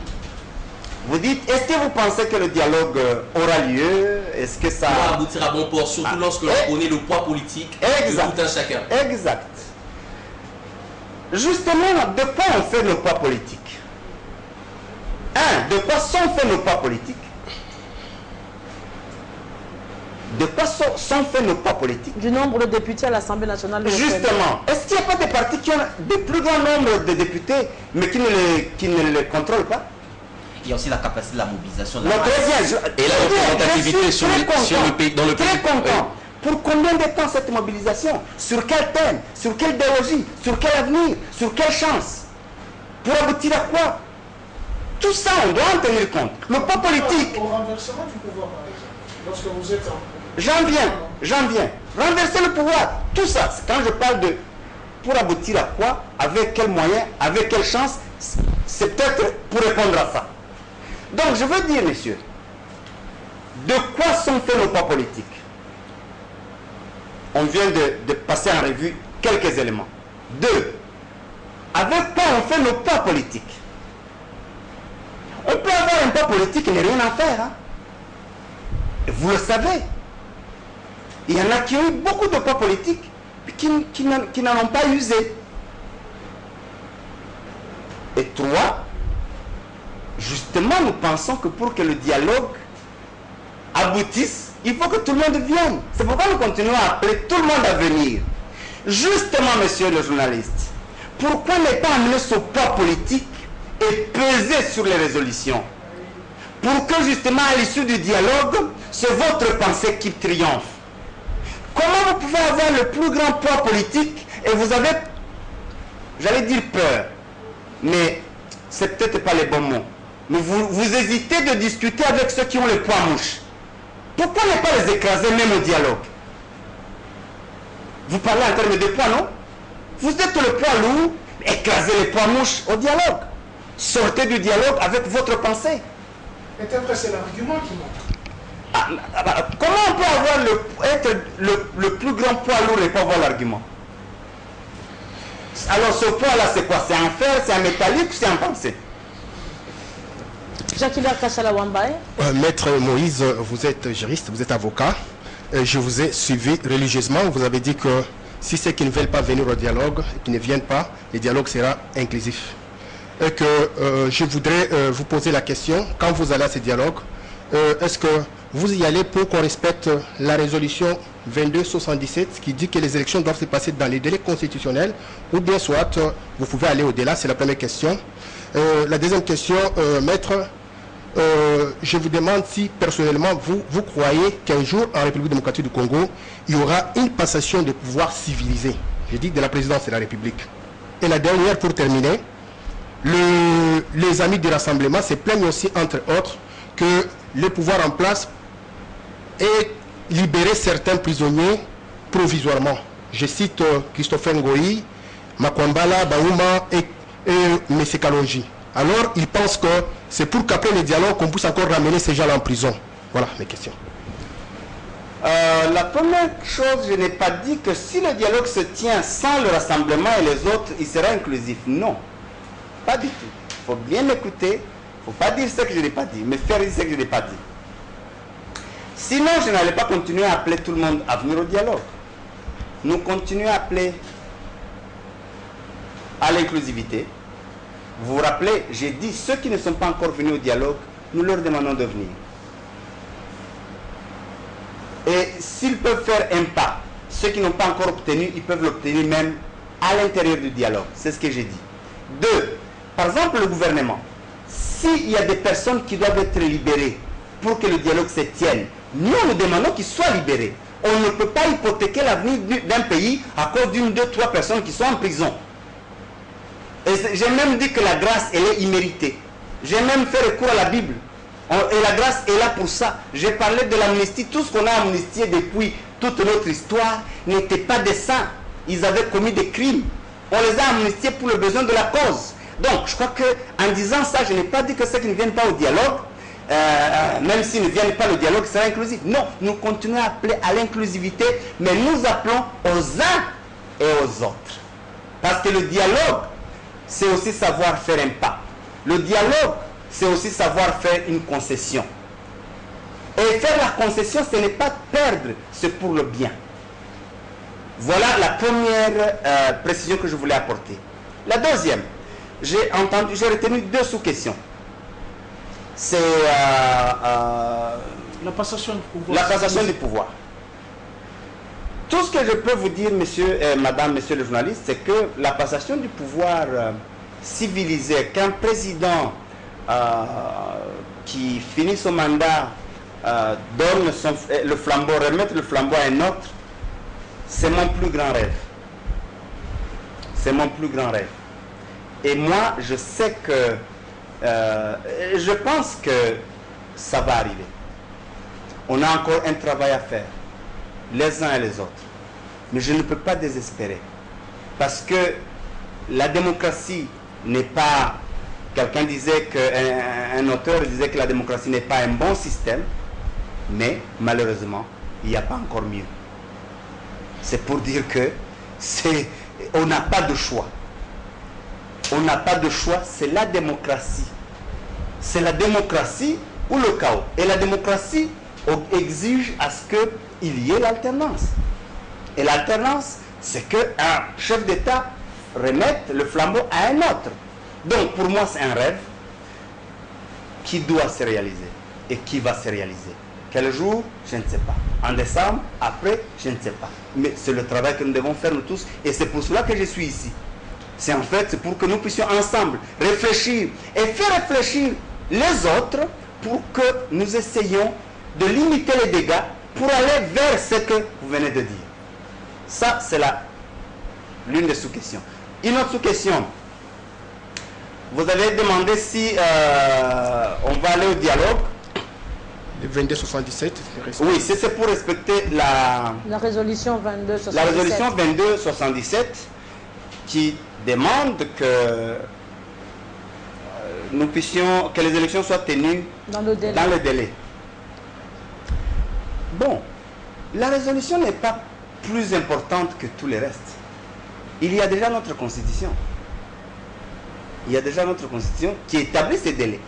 vous dites, est-ce que vous pensez que le dialogue aura lieu? Est-ce que ça... va aboutir à bon port, surtout lorsque l'on connaît le poids politique de tout un chacun. Exact. Justement, de quoi on fait nos poids politiques? De quoi sont faits nos poids politiques? De quoi sont faits nos poids politiques? Du nombre de députés à l'Assemblée nationale. Justement, est-ce qu'il n'y a pas des partis qui ont de plus grand nombre de députés, mais qui ne les contrôlent pas? Il y a aussi la capacité de la mobilisation. Très bien. Et la représentativité dans le pays. Très content. Pour combien de temps cette mobilisation? Sur quel thème? Sur quelle idéologie? Sur quel avenir? Sur quelle chance? Pour aboutir à quoi? Tout ça, on doit en tenir compte. Le pas politique... Au renversement du pouvoir, par exemple, lorsque vous êtes en... J'en viens. Renverser le pouvoir. Tout ça, quand je parle de... Pour aboutir à quoi? Avec quels moyens? Avec quelle chance? C'est peut-être pour répondre à ça. Donc, je veux dire, messieurs, de quoi sont faits nos pas politiques? On vient de passer en revue quelques éléments. 2. Avec quoi on fait nos pas politiques? On peut avoir un pas politique et rien à faire. Hein? Et vous le savez. Il y en a qui ont eu beaucoup de pas politiques qui n'en ont pas usé. Et 3, justement, nous pensons que pour que le dialogue aboutisse, il faut que tout le monde vienne. C'est pourquoi nous continuons à appeler tout le monde à venir. Justement, monsieur le journaliste, pourquoi ne pas amener ce poids politique et peser sur les résolutions? Pour que justement, à l'issue du dialogue, c'est votre pensée qui triomphe. Comment vous pouvez avoir le plus grand poids politique et vous avez, j'allais dire peur, mais c'est peut-être pas les bons mots, mais vous hésitez de discuter avec ceux qui ont le poids mouche. Pourquoi ne pas les écraser même au dialogue? Vous parlez en termes de poids, non? Vous êtes le poids lourd, écrasez les poids mouches au dialogue. Sortez du dialogue avec votre pensée. Peut-être c'est l'argument qui montre. Comment on peut avoir être le plus grand poids lourd et pas avoir l'argument? Alors ce poids-là, c'est quoi? C'est en fer, c'est en métallique ou c'est en pensée? Jacques-Hilaire Kachala Wambaye. Maître Moïse, vous êtes juriste, vous êtes avocat. Je vous ai suivi religieusement. Vous avez dit que si ceux qui ne veulent pas venir au dialogue, qui ne viennent pas, le dialogue sera inclusif. Et que je voudrais vous poser la question, quand vous allez à ce dialogue, est-ce que vous y allez pour qu'on respecte la résolution 2277 qui dit que les élections doivent se passer dans les délais constitutionnels, ou bien soit vous pouvez aller au-delà? C'est la première question. La deuxième question, maître, je vous demande si personnellement vous croyez qu'un jour en République démocratique du Congo, il y aura une passation de pouvoir civilisé. Je dis de la présidence de la République. Et la dernière, pour terminer, les amis du rassemblement se plaignent aussi, entre autres, que le pouvoir en place ait libéré certains prisonniers provisoirement. Je cite Christopher Ngoyi, Makwambala, Baouma et M. Kalonji. Alors, ils pensent que c'est pour qu'après le dialogue, qu'on puisse encore ramener ces gens-là en prison. Voilà mes questions. La première chose, je n'ai pas dit que si le dialogue se tient sans le rassemblement et les autres, il sera inclusif. Non, pas du tout. Il faut bien écouter, il ne faut pas dire ce que je n'ai pas dit, mais faire ce que je n'ai pas dit. Sinon, je n'allais pas continuer à appeler tout le monde à venir au dialogue. Nous continuons à appeler à l'inclusivité. Vous vous rappelez, j'ai dit, ceux qui ne sont pas encore venus au dialogue, nous leur demandons de venir. Et s'ils peuvent faire un pas, ceux qui n'ont pas encore obtenu, ils peuvent l'obtenir même à l'intérieur du dialogue. C'est ce que j'ai dit. 2. Par exemple, le gouvernement. S'il y a des personnes qui doivent être libérées pour que le dialogue se tienne, nous demandons qu'ils soient libérés. On ne peut pas hypothéquer l'avenir d'un pays à cause d'une, deux, trois personnes qui sont en prison. Et j'ai même dit que la grâce, elle est imméritée. J'ai même fait recours à la Bible. Et la grâce est là pour ça. J'ai parlé de l'amnistie. Tout ce qu'on a amnistié depuis toute notre histoire n'était pas des saints. Ils avaient commis des crimes. On les a amnistiés pour le besoin de la cause. Donc, je crois qu'en disant ça, je n'ai pas dit que ceux qui ne viennent pas au dialogue, même s'ils ne viennent pas, le dialogue sera inclusif. Non, nous continuons à appeler à l'inclusivité, mais nous appelons aux uns et aux autres. Parce que le dialogue, c'est aussi savoir faire un pas. Le dialogue, c'est aussi savoir faire une concession. Et faire la concession, ce n'est pas perdre, c'est pour le bien. Voilà la première précision que je voulais apporter. La deuxième, j'ai retenu deux sous-questions. C'est la passation du pouvoir. La passation du pouvoir. Tout ce que je peux vous dire, monsieur, madame, monsieur le journaliste, c'est que la passation du pouvoir civilisé, qu'un président qui finit son mandat donne le flambeau, remettre le flambeau à un autre, c'est mon plus grand rêve. C'est mon plus grand rêve. Et moi, je sais que, je pense que ça va arriver. On a encore un travail à faire, les uns et les autres. Mais je ne peux pas désespérer. Parce que la démocratie n'est pas... Quelqu'un disait un auteur disait que la démocratie n'est pas un bon système, mais malheureusement, il n'y a pas encore mieux. C'est pour dire que on n'a pas de choix. On n'a pas de choix, c'est la démocratie. C'est la démocratie ou le chaos. Et la démocratie exige à ce qu'il y ait l'alternance. Et l'alternance, c'est qu'un chef d'État remette le flambeau à un autre. Donc pour moi, c'est un rêve qui doit se réaliser et qui va se réaliser. Quel jour? Je ne sais pas. En décembre? Après? Je ne sais pas. Mais c'est le travail que nous devons faire nous tous et c'est pour cela que je suis ici. C'est en fait pour que nous puissions ensemble réfléchir et faire réfléchir les autres pour que nous essayions de limiter les dégâts pour aller vers ce que vous venez de dire. Ça, c'est l'une des sous-questions. Une autre sous-question. Vous avez demandé si on va aller au dialogue. Le 2277. Oui, c'est pour respecter la résolution 2277. La résolution 2277 qui demande que nous puissions, que les élections soient tenues dans le délai. Bon, la résolution n'est pas plus importante que tous les restes. Il y a déjà notre constitution. Il y a déjà notre constitution qui établit ces délais.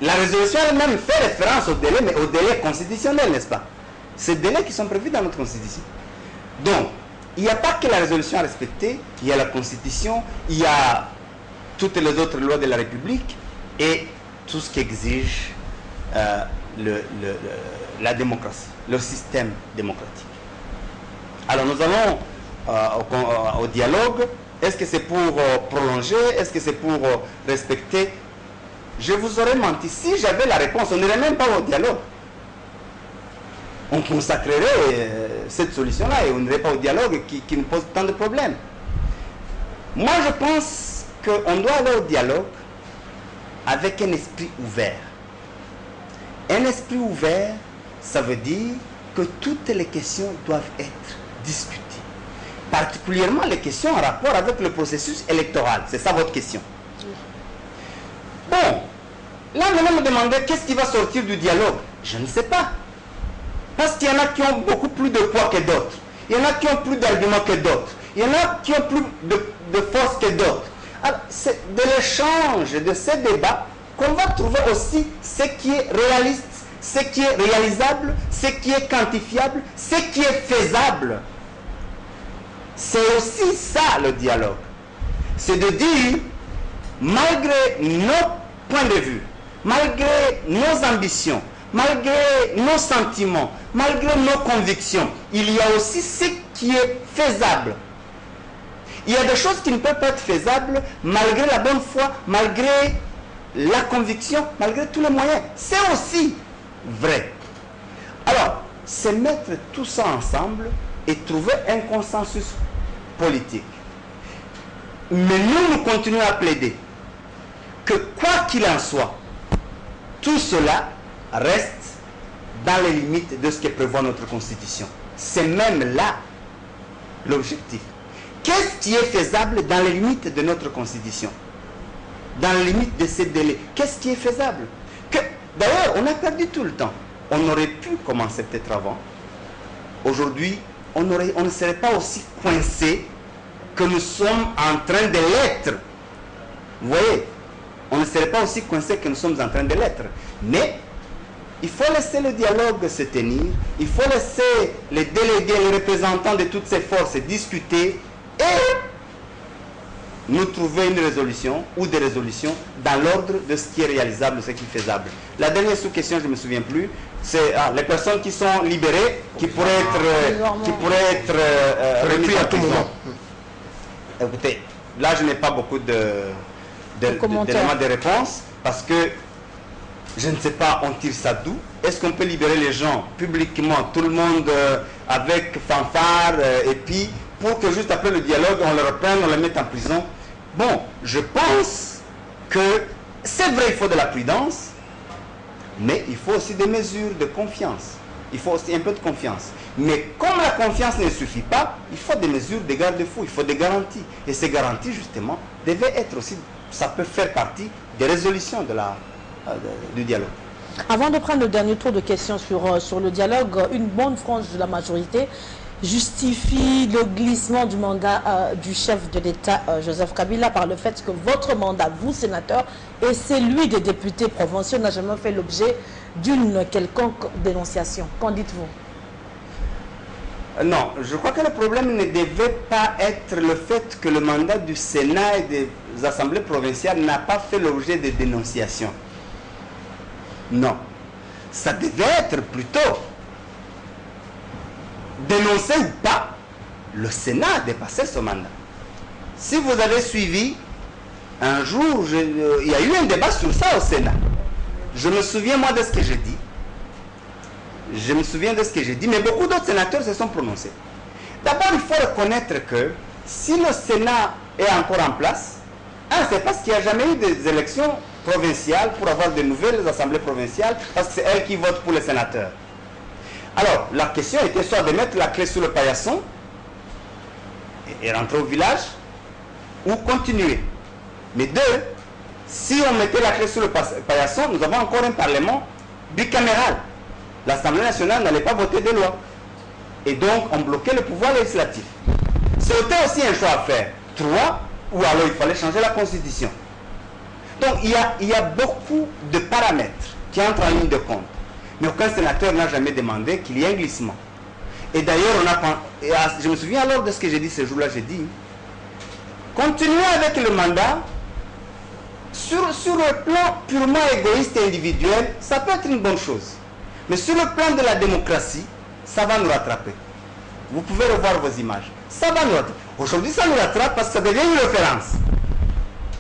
La résolution elle-même fait référence au délai, mais au délai constitutionnel, n'est-ce pas? Ces délais qui sont prévus dans notre constitution. Donc, il n'y a pas que la résolution à respecter, il y a la constitution, il y a toutes les autres lois de la République et tout ce qui exige la démocratie, le système démocratique. Alors nous allons au dialogue. Est-ce que c'est pour prolonger? Est-ce que c'est pour respecter? Je vous aurais menti. Si j'avais la réponse, on n'irait même pas au dialogue. On consacrerait cette solution-là et on n'irait pas au dialogue qui nous pose tant de problèmes. Moi, je pense qu'on doit aller au dialogue avec un esprit ouvert. Un esprit ouvert, ça veut dire que toutes les questions doivent être discutées. Particulièrement les questions en rapport avec le processus électoral. C'est ça votre question. Bon, là, vous me demandez qu'est-ce qui va sortir du dialogue. Je ne sais pas. Parce qu'il y en a qui ont beaucoup plus de poids que d'autres. Il y en a qui ont plus d'arguments que d'autres. Il y en a qui ont plus de force que d'autres. Alors, c'est de l'échange de ces débats qu'on va trouver aussi ce qui est réaliste, ce qui est réalisable, ce qui est quantifiable, ce qui est faisable. C'est aussi ça le dialogue. C'est de dire, malgré nos points de vue, malgré nos ambitions, malgré nos sentiments, malgré nos convictions, il y a aussi ce qui est faisable. Il y a des choses qui ne peuvent pas être faisables malgré la bonne foi, malgré la conviction, malgré tous les moyens. C'est aussi vrai. Alors, c'est mettre tout ça ensemble et trouver un consensus politique. Mais nous continuons à plaider que quoi qu'il en soit, tout cela reste dans les limites de ce que prévoit notre Constitution. C'est même là l'objectif. Qu'est-ce qui est faisable dans les limites de notre Constitution? Dans les limites de ces délais. Qu'est-ce qui est faisable? D'ailleurs, on a perdu tout le temps. On aurait pu commencer peut-être avant. Aujourd'hui, on ne serait pas aussi coincé que nous sommes en train de l'être. Vous voyez, on ne serait pas aussi coincé que nous sommes en train de l'être. Mais il faut laisser le dialogue se tenir, il faut laisser les délégués, les représentants de toutes ces forces discuter et nous trouver une résolution ou des résolutions dans l'ordre de ce qui est réalisable, ce qui est faisable. La dernière sous-question, je ne me souviens plus, c'est les personnes qui sont libérées, qui pourraient être remises à tout moment. Écoutez, là je n'ai pas beaucoup d'éléments de réponse parce que Je ne sais pas, on tire ça d'où? Est-ce qu'on peut libérer les gens publiquement, tout le monde avec fanfare, et puis pour que juste après le dialogue, on le reprenne, on le mette en prison? Bon, je pense que c'est vrai, il faut de la prudence, mais il faut aussi des mesures de confiance. Il faut aussi un peu de confiance. Mais comme la confiance ne suffit pas, il faut des mesures, des garde-fous, il faut des garanties. Et ces garanties, justement, devaient être aussi, ça peut faire partie des résolutions du dialogue. Avant de prendre le dernier tour de questions sur le dialogue, une bonne frange de la majorité justifie le glissement du mandat du chef de l'État, Joseph Kabila, par le fait que votre mandat, vous, sénateur, et celui des députés provinciaux n'a jamais fait l'objet d'une quelconque dénonciation. Qu'en dites-vous? Non, je crois que le problème ne devait pas être le fait que le mandat du Sénat et des assemblées provinciales n'a pas fait l'objet de dénonciations. Non. Ça devait être plutôt dénoncé ou pas, le Sénat a dépassé ce mandat. Si vous avez suivi, un jour, il y a eu un débat sur ça au Sénat. Je me souviens, moi, de ce que j'ai dit. Je me souviens de ce que j'ai dit, mais beaucoup d'autres sénateurs se sont prononcés. D'abord, il faut reconnaître que si le Sénat est encore en place, c'est parce qu'il n'y a jamais eu des élections provinciales pour avoir de nouvelles assemblées provinciales, parce que c'est elles qui votent pour les sénateurs. Alors, la question était soit de mettre la clé sous le paillasson et rentrer au village, ou continuer. Mais deux, si on mettait la clé sous le paillasson, nous avons encore un parlement bicaméral. L'Assemblée nationale n'allait pas voter des lois. Et donc, on bloquait le pouvoir législatif. C'était aussi un choix à faire. 3, ou alors il fallait changer la Constitution. Donc, il y a beaucoup de paramètres qui entrent en ligne de compte. Mais aucun sénateur n'a jamais demandé qu'il y ait un glissement. Et d'ailleurs, je me souviens alors de ce que j'ai dit ce jour-là, j'ai dit, continuer avec le mandat, sur le plan purement égoïste et individuel, ça peut être une bonne chose. Mais sur le plan de la démocratie, ça va nous rattraper. Vous pouvez revoir vos images. Ça va nous rattraper. Aujourd'hui, ça nous rattrape parce que ça devient une référence.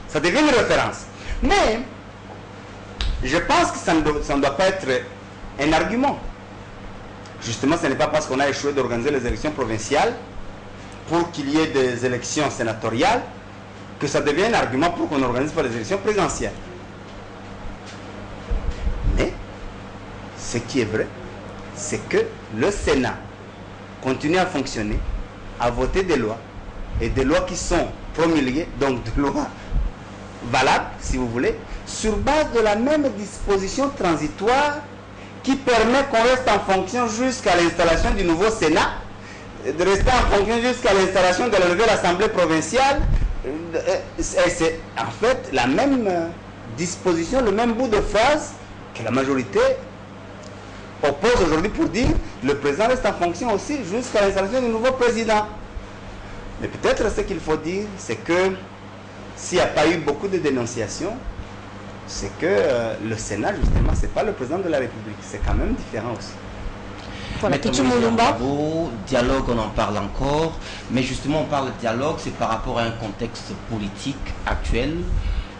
Ça devient une référence. Mais, je pense que ça ne doit pas être un argument. Justement, ce n'est pas parce qu'on a échoué d'organiser les élections provinciales pour qu'il y ait des élections sénatoriales que ça devient un argument pour qu'on n'organise pas les élections présidentielles. Mais, ce qui est vrai, c'est que le Sénat continue à fonctionner, à voter des lois, et des lois qui sont promulguées, donc des lois valables, si vous voulez, sur base de la même disposition transitoire qui permet qu'on reste en fonction jusqu'à l'installation du nouveau Sénat, de rester en fonction jusqu'à l'installation de la nouvelle Assemblée provinciale. C'est en fait la même disposition, le même bout de phrase que la majorité oppose aujourd'hui pour dire le président reste en fonction aussi jusqu'à l'installation du nouveau président. Mais peut-être ce qu'il faut dire, c'est que s'il n'y a pas eu beaucoup de dénonciations, c'est que le Sénat, justement, ce n'est pas le président de la République. C'est quand même différent aussi. Voilà, dialogue, on en parle encore, mais justement on parle de dialogue, c'est par rapport à un contexte politique actuel,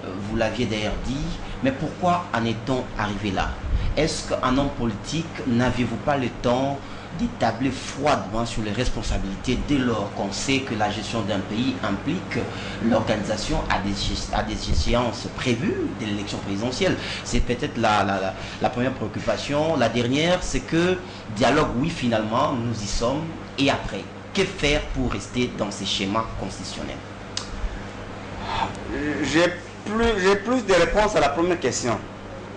vous l'aviez d'ailleurs dit, mais pourquoi en est-on arrivé là? Est-ce qu'en homme politique, n'aviez-vous pas le temps d'établir froidement sur les responsabilités dès lors qu'on sait que la gestion d'un pays implique l'organisation à des échéances prévues de l'élection présidentielle? C'est peut-être la première préoccupation. La dernière, c'est que dialogue, oui, finalement, nous y sommes. Et après, que faire pour rester dans ces schémas constitutionnels? J'ai plus de réponses à la première question.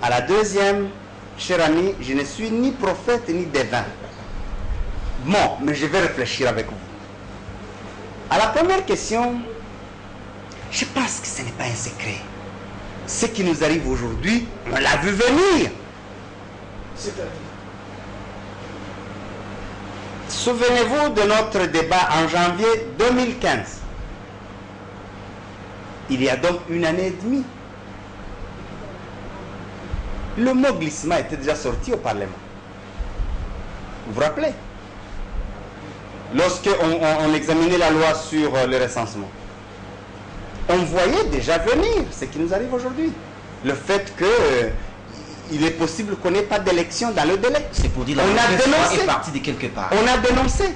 À la deuxième, cher ami, je ne suis ni prophète ni devin. Bon, mais je vais réfléchir avec vous. À la première question, je pense que ce n'est pas un secret. Ce qui nous arrive aujourd'hui, on l'a vu venir. C'est-à-dire? Souvenez-vous de notre débat en janvier 2015. Il y a donc 1 année et demie. Le mot glissement était déjà sorti au Parlement. Vous vous rappelez? Lorsqu'on examinait la loi sur le recensement, on voyait déjà venir ce qui nous arrive aujourd'hui. Le fait il est possible qu'on n'ait pas d'élection dans le délai. C'est pour dire la On a mauvaise foi dénoncé. est partie de quelque part. On a dénoncé.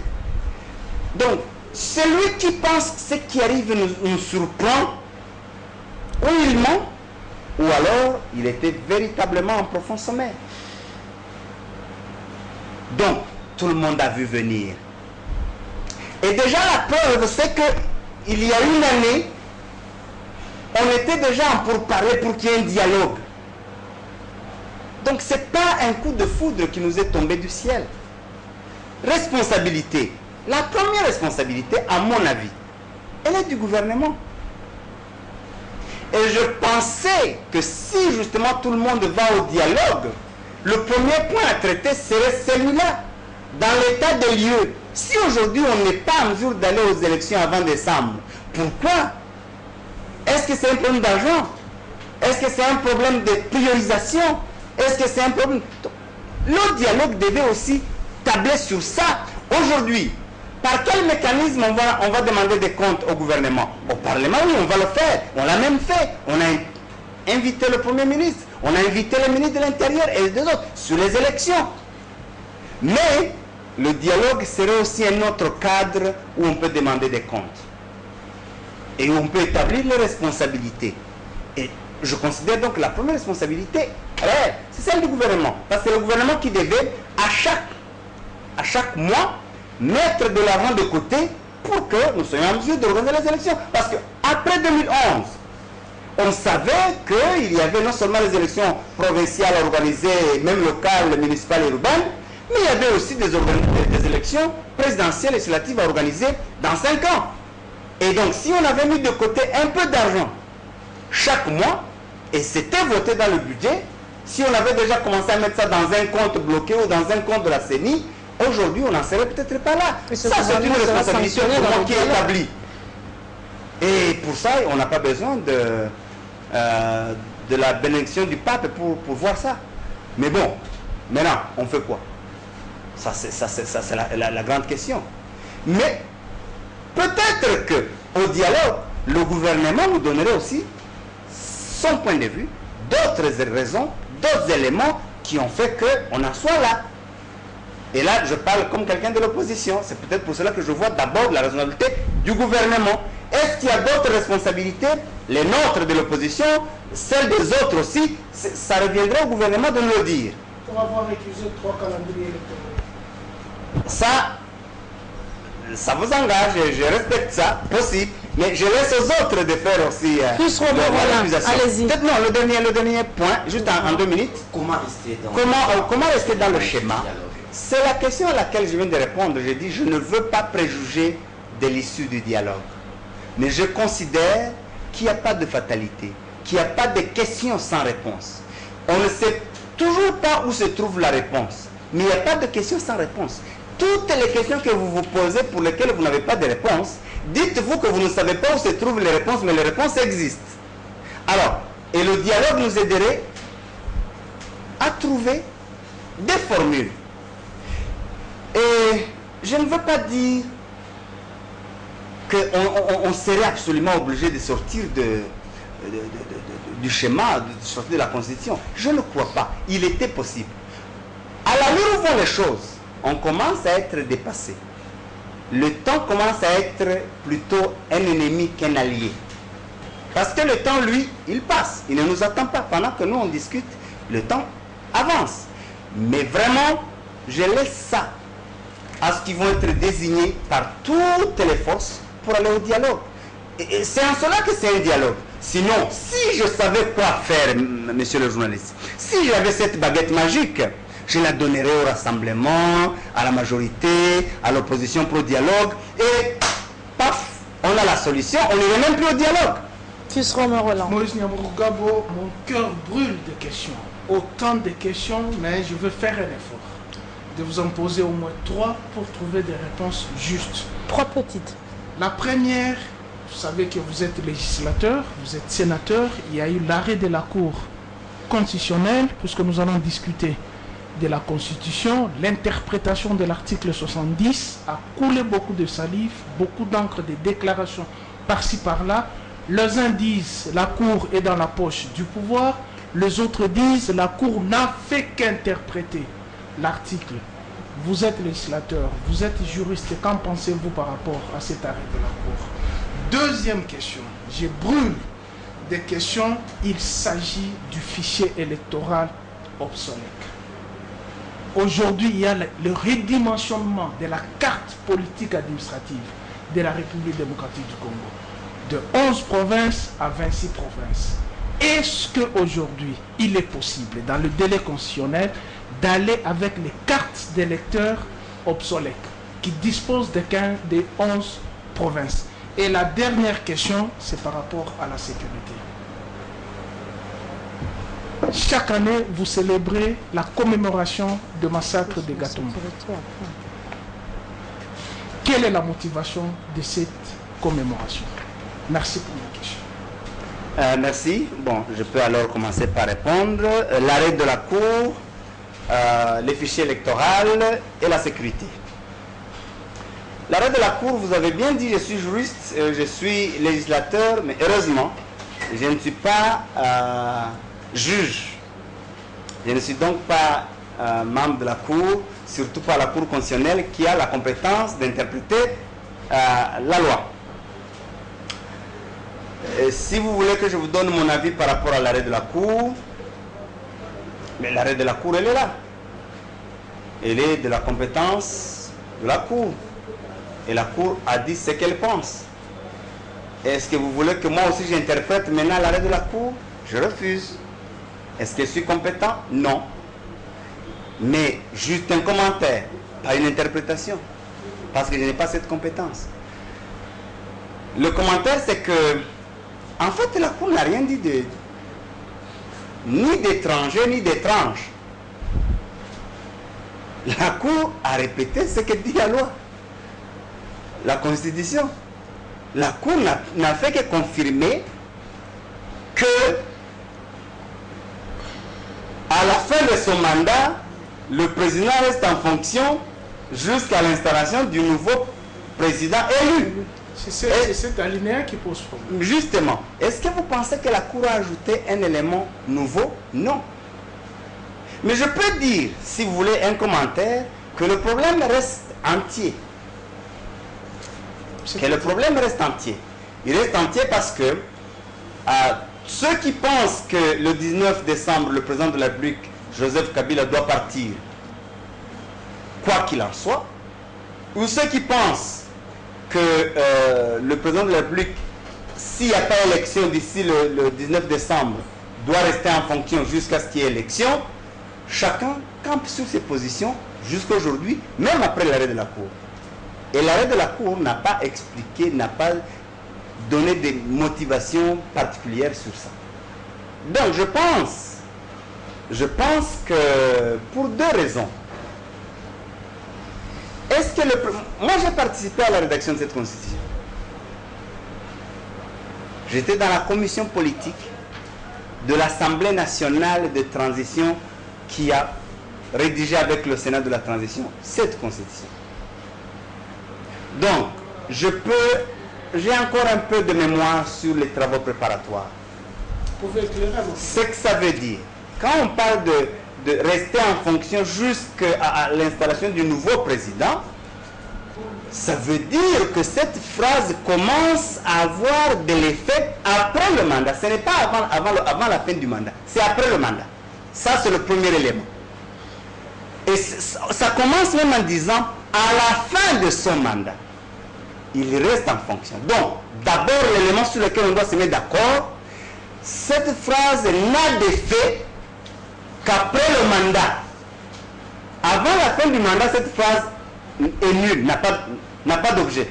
Donc, celui qui pense que ce qui arrive nous surprend, ou il ment, ou alors il était véritablement en profond sommeil. Donc, tout le monde a vu venir. Et déjà, la preuve, c'est qu'il y a une année, on était déjà en pourparlers pour qu'il y ait un dialogue. Donc, ce n'est pas un coup de foudre qui nous est tombé du ciel. Responsabilité. La première responsabilité, à mon avis, elle est du gouvernement. Et je pensais que si justement tout le monde va au dialogue, le premier point à traiter serait celui-là, dans l'état des lieux. Si aujourd'hui on n'est pas en mesure d'aller aux élections avant décembre, pourquoi? Est-ce que c'est un problème d'argent? Est-ce que c'est un problème de priorisation? Est-ce que c'est un problème... Le dialogue devait aussi tabler sur ça. Aujourd'hui, par quel mécanisme on va demander des comptes au gouvernement? Au Parlement, oui, on va le faire. On l'a même fait. On a invité le Premier ministre. On a invité le ministre de l'Intérieur et des autres sur les élections. Mais le dialogue serait aussi un autre cadre où on peut demander des comptes. Et où on peut établir les responsabilités. Et je considère donc que la première responsabilité, c'est celle du gouvernement. Parce que c'est le gouvernement qui devait, à chaque mois, mettre de l'argent de côté pour que nous soyons en mesure d'organiser les élections. Parce qu'après 2011, on savait qu'il y avait non seulement les élections provinciales organisées, même locales, municipales et urbaines, mais il y avait aussi des élections présidentielles et législatives à organiser dans 5 ans. Et donc, si on avait mis de côté un peu d'argent chaque mois, et c'était voté dans le budget, si on avait déjà commencé à mettre ça dans un compte bloqué ou dans un compte de la CENI, aujourd'hui, on n'en serait peut-être pas là. Ça, c'est une responsabilité pour moi qui est établie. Et pour ça, on n'a pas besoin de la bénédiction du pape pour voir ça. Mais bon, maintenant, on fait quoi? Ça, c'est la grande question. Mais peut-être qu'au dialogue, le gouvernement nous donnerait aussi son point de vue, d'autres raisons, d'autres éléments qui ont fait qu'on en soit là. Et là, je parle comme quelqu'un de l'opposition. C'est peut-être pour cela que je vois d'abord la responsabilité du gouvernement. Est-ce qu'il y a d'autres responsabilités, les nôtres de l'opposition, celles des autres aussi? Ça reviendra au gouvernement de nous le dire. Pour avoir récusé 3 calendriers électoraux. Ça vous engage, je respecte ça, possible, mais je laisse aux autres de faire aussi allez-y. Peut-être non, le dernier point, juste en 2 minutes. Comment rester dans le schéma? C'est la question à laquelle je viens de répondre. J'ai dit, je ne veux pas préjuger de l'issue du dialogue. Mais je considère qu'il n'y a pas de fatalité, qu'il n'y a pas de questions sans réponse. On ne sait toujours pas où se trouve la réponse, mais il n'y a pas de questions sans réponse. Toutes les questions que vous vous posez pour lesquelles vous n'avez pas de réponse, dites-vous que vous ne savez pas où se trouvent les réponses, mais les réponses existent. Alors, et le dialogue nous aiderait à trouver des formules. Et je ne veux pas dire qu'on serait absolument obligé de sortir du schéma, de sortir de la Constitution. Je ne crois pas. Il était possible. À l'allure où vont les choses, on commence à être dépassé. Le temps commence à être plutôt un ennemi qu'un allié. Parce que le temps, lui, il passe. Il ne nous attend pas. Pendant que nous, on discute, le temps avance. Mais vraiment, je laisse ça à ce qui vont être désignés par toutes les forces pour aller au dialogue. Et c'est en cela que c'est un dialogue. Sinon, si je savais quoi faire, monsieur le journaliste, si j'avais cette baguette magique, je la donnerais au rassemblement, à la majorité, à l'opposition pro-dialogue, et paf, on a la solution, on n'irait même plus au dialogue. Fils Romain Roland. Moïse Nyambourgabo, mon cœur brûle de questions. Autant de questions, mais je veux faire un effort de vous en poser au moins 3 pour trouver des réponses justes. 3 petites. La première, vous savez que vous êtes législateur, vous êtes sénateur, il y a eu l'arrêt de la Cour constitutionnelle, puisque nous allons discuter de la Constitution, l'interprétation de l'article 70 a coulé beaucoup de salive, beaucoup d'encre, de déclarations par-ci par-là. Les uns disent la Cour est dans la poche du pouvoir, Les autres disent la Cour n'a fait qu'interpréter l'article. Vous êtes législateur, vous êtes juriste. Qu'en pensez-vous par rapport à cet arrêt de la Cour? Deuxième question. Je brûle des questions. Il s'agit du fichier électoral obsolète. Aujourd'hui, il y a le redimensionnement de la carte politique administrative de la République démocratique du Congo. De 11 provinces à 26 provinces. Est-ce qu'aujourd'hui, il est possible, dans le délai constitutionnel, d'aller avec les cartes d'électeurs obsolètes qui disposent des 11 provinces? Et la dernière question, c'est par rapport à la sécurité. Chaque année, vous célébrez la commémoration du massacre de Gatumba. Quelle est la motivation de cette commémoration? Merci pour la question. Merci. Bon, je peux alors commencer par répondre. L'arrêt de la Cour, les fichiers électoraux et la sécurité. L'arrêt de la Cour, vous avez bien dit, je suis juriste, je suis législateur, mais heureusement, je ne suis pas juge. Je ne suis donc pas membre de la Cour, surtout pas la Cour constitutionnelle qui a la compétence d'interpréter la loi. Si vous voulez que je vous donne mon avis par rapport à l'arrêt de la Cour, mais l'arrêt de la Cour, elle est là. Elle est de la compétence de la Cour. Et la Cour a dit ce qu'elle pense. Est-ce que vous voulez que moi aussi j'interprète maintenant l'arrêt de la Cour? Je refuse. Est-ce que je suis compétent? Non. Mais juste un commentaire, pas une interprétation. Parce que je n'ai pas cette compétence. Le commentaire, c'est que, en fait, la Cour n'a rien dit ni d'étranger, ni d'étrange. La Cour a répété ce que dit la loi. La Constitution. La Cour n'a fait que confirmer que à la fin de son mandat, le président reste en fonction jusqu'à l'installation du nouveau président élu. C'est cet alinéa qui pose problème. Justement, est-ce que vous pensez que la Cour a ajouté un élément nouveau? Non. Mais je peux dire, si vous voulez un commentaire, que le problème reste entier. Que le problème reste entier. Il reste entier parce que ceux qui pensent que le 19 décembre, le président de la République, Joseph Kabila, doit partir, quoi qu'il en soit, ou ceux qui pensent que le président de la République, s'il n'y a pas élection d'ici le 19 décembre, doit rester en fonction jusqu'à ce qu'il y ait élection, chacun campe sur ses positions jusqu'à aujourd'hui, même après l'arrêt de la Cour. Et l'arrêt de la Cour n'a pas expliqué, n'a pas donné des motivations particulières sur ça. Donc je pense que pour deux raisons. Est-ce que moi j'ai participé à la rédaction de cette constitution. J'étais dans la commission politique de l'Assemblée nationale de transition qui a rédigé avec le Sénat de la transition cette constitution. Donc, j'ai encore un peu de mémoire sur les travaux préparatoires. Vous pouvez éclairer ce que ça veut dire. Quand on parle de rester en fonction jusqu'à l'installation du nouveau président, ça veut dire que cette phrase commence à avoir de l'effet après le mandat. Ce n'est pas avant la fin du mandat, c'est après le mandat. Ça, c'est le premier élément. Et ça commence même en disant à la fin de son mandat, il reste en fonction. Donc, d'abord, l'élément sur lequel on doit se mettre d'accord, cette phrase n'a d'effet qu'après le mandat. Avant la fin du mandat, cette phrase est nulle, n'a pas d'objet.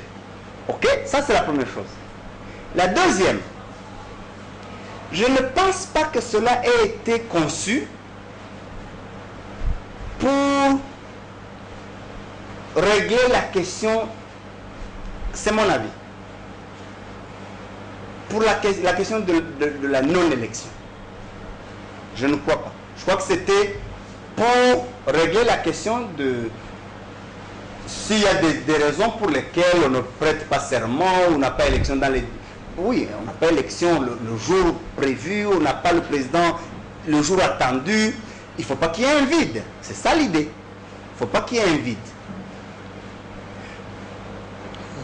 Ok? Ça, c'est la première chose. La deuxième, je ne pense pas que cela ait été conçu pour régler la question, c'est mon avis, pour la question de la non-élection. Je ne crois pas. Je crois que c'était pour régler la question de s'il y a des raisons pour lesquelles on ne prête pas serment, on n'a pas élection dans les... Oui, on n'a pas élection le jour prévu, on n'a pas le président le jour attendu, il ne faut pas qu'il y ait un vide. C'est ça l'idée. Il ne faut pas qu'il y ait un vide.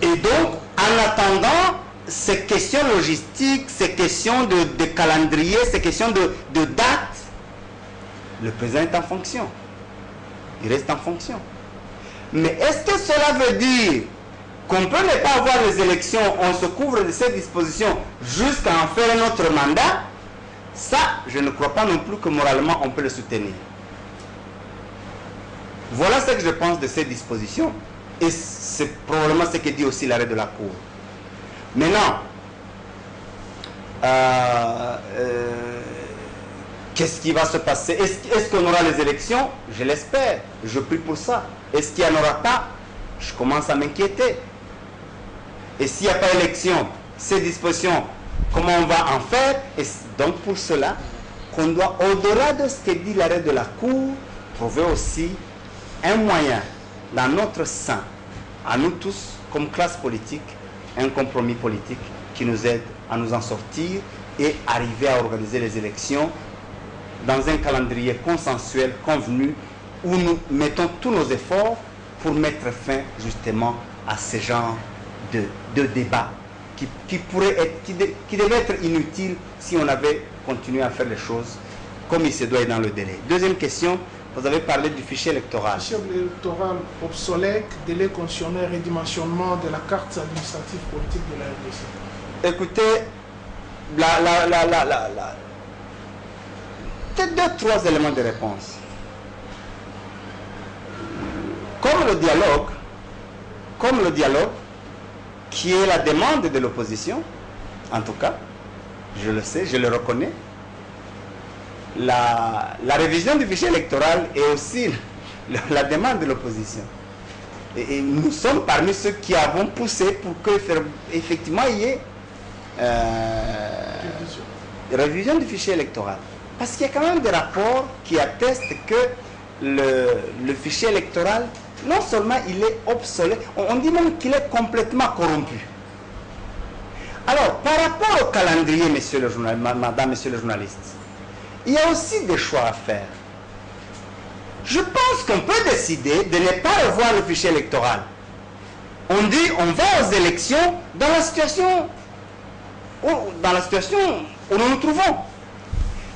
Et donc, en attendant, ces questions logistiques, ces questions de calendrier, ces questions de date, le président est en fonction. Il reste en fonction. Mais est-ce que cela veut dire qu'on peut ne pas avoir les élections, on se couvre de ces dispositions jusqu'à en faire un autre mandat? Ça, je ne crois pas non plus que moralement on peut le soutenir. Voilà ce que je pense de ces dispositions. Et c'est probablement ce que dit aussi l'arrêt de la Cour. Maintenant, qu'est-ce qui va se passer? Est-ce qu'on aura les élections? Je l'espère. Je prie pour ça. Est-ce qu'il n'y en aura pas? Je commence à m'inquiéter. Et s'il n'y a pas élection, ces dispositions, comment on va en faire? Et donc pour cela, qu'on doit, au-delà de ce que dit l'arrêt de la Cour, trouver aussi un moyen, dans notre sein, à nous tous, comme classe politique, un compromis politique qui nous aide à nous en sortir et arriver à organiser les élections dans un calendrier consensuel, convenu, où nous mettons tous nos efforts pour mettre fin justement à ce genre de débat qui pourrait être, qui devait être inutile si on avait continué à faire les choses comme il se doit et dans le délai. Deuxième question, vous avez parlé du fichier électoral. Fichier électoral obsolète, délai constitutionnel, redimensionnement de la carte administrative politique de la RDC. Écoutez, peut-être 2-3 éléments de réponse. Comme le dialogue, qui est la demande de l'opposition, en tout cas, je le sais, je le reconnais, la révision du fichier électoral est aussi la demande de l'opposition. Et nous sommes parmi ceux qui avons poussé pour que effectivement il y ait révision du fichier électoral. Parce qu'il y a quand même des rapports qui attestent que le fichier électoral, non seulement il est obsolète, on dit même qu'il est complètement corrompu. Alors, par rapport au calendrier, madame, monsieur le journaliste, il y a aussi des choix à faire. Je pense qu'on peut décider de ne pas revoir le fichier électoral. On dit on va aux élections dans la situation où nous nous trouvons.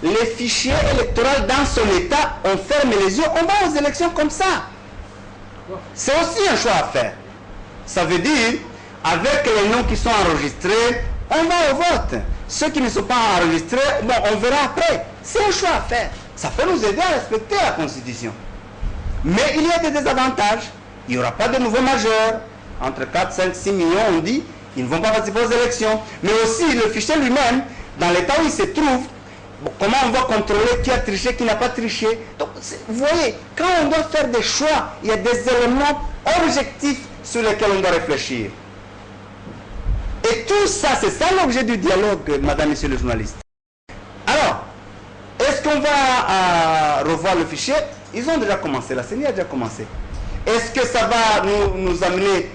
Les fichiers électoraux dans son état, on ferme les yeux, on va aux élections comme ça. C'est aussi un choix à faire. Ça veut dire, avec les noms qui sont enregistrés, on va au vote. Ceux qui ne sont pas enregistrés, bon, on verra après. C'est un choix à faire. Ça peut nous aider à respecter la Constitution. Mais il y a des désavantages. Il n'y aura pas de nouveaux majeurs. Entre 4, 5, 6 millions, on dit, ils ne vont pas participer aux élections. Mais aussi, le fichier lui-même, dans l'état où il se trouve, comment on va contrôler qui a triché, qui n'a pas triché. Donc, vous voyez, quand on doit faire des choix, il y a des éléments objectifs sur lesquels on doit réfléchir. Et tout ça, c'est ça l'objet du dialogue, madame, monsieur le journaliste. Alors, est-ce qu'on va revoir le fichier? Ils ont déjà commencé, la CENI a déjà commencé. Est-ce que ça va nous amener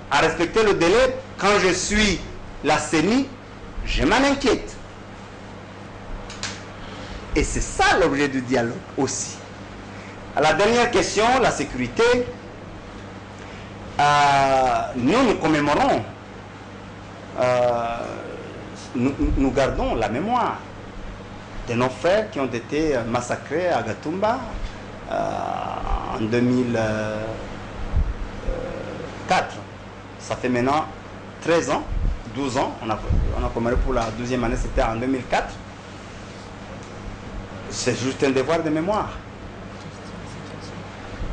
à respecter le délai? Quand je suis la CENI, je m'en inquiète. Et c'est ça l'objet du dialogue aussi. À la dernière question, la sécurité, nous commémorons, nous gardons la mémoire de nos frères qui ont été massacrés à Gatumba en 2004. Ça fait maintenant 13 ans, 12 ans, on a commémoré pour la 12e année, c'était en 2004. C'est juste un devoir de mémoire.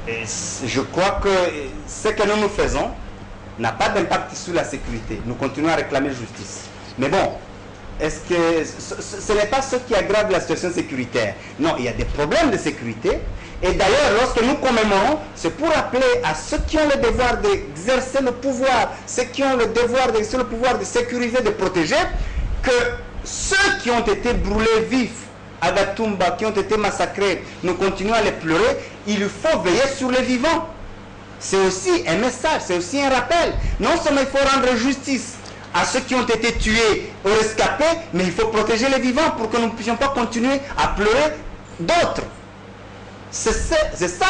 Et je crois que ce que nous faisons n'a pas d'impact sur la sécurité. Nous continuons à réclamer justice. Mais bon, est-ce que ce n'est pas ce qui aggrave la situation sécuritaire? Non, il y a des problèmes de sécurité. Et d'ailleurs, lorsque nous commémorons, c'est pour rappeler à ceux qui ont le devoir d'exercer le pouvoir, ceux qui ont le devoir d'exercer le pouvoir de sécuriser, de protéger, que ceux qui ont été brûlés vifs à Gatumba, qui ont été massacrés, nous continuons à les pleurer. Il faut veiller sur les vivants. C'est aussi un message, c'est aussi un rappel. Non seulement il faut rendre justice à ceux qui ont été tués, aux rescapés, mais il faut protéger les vivants pour que nous ne puissions pas continuer à pleurer d'autres. C'est ça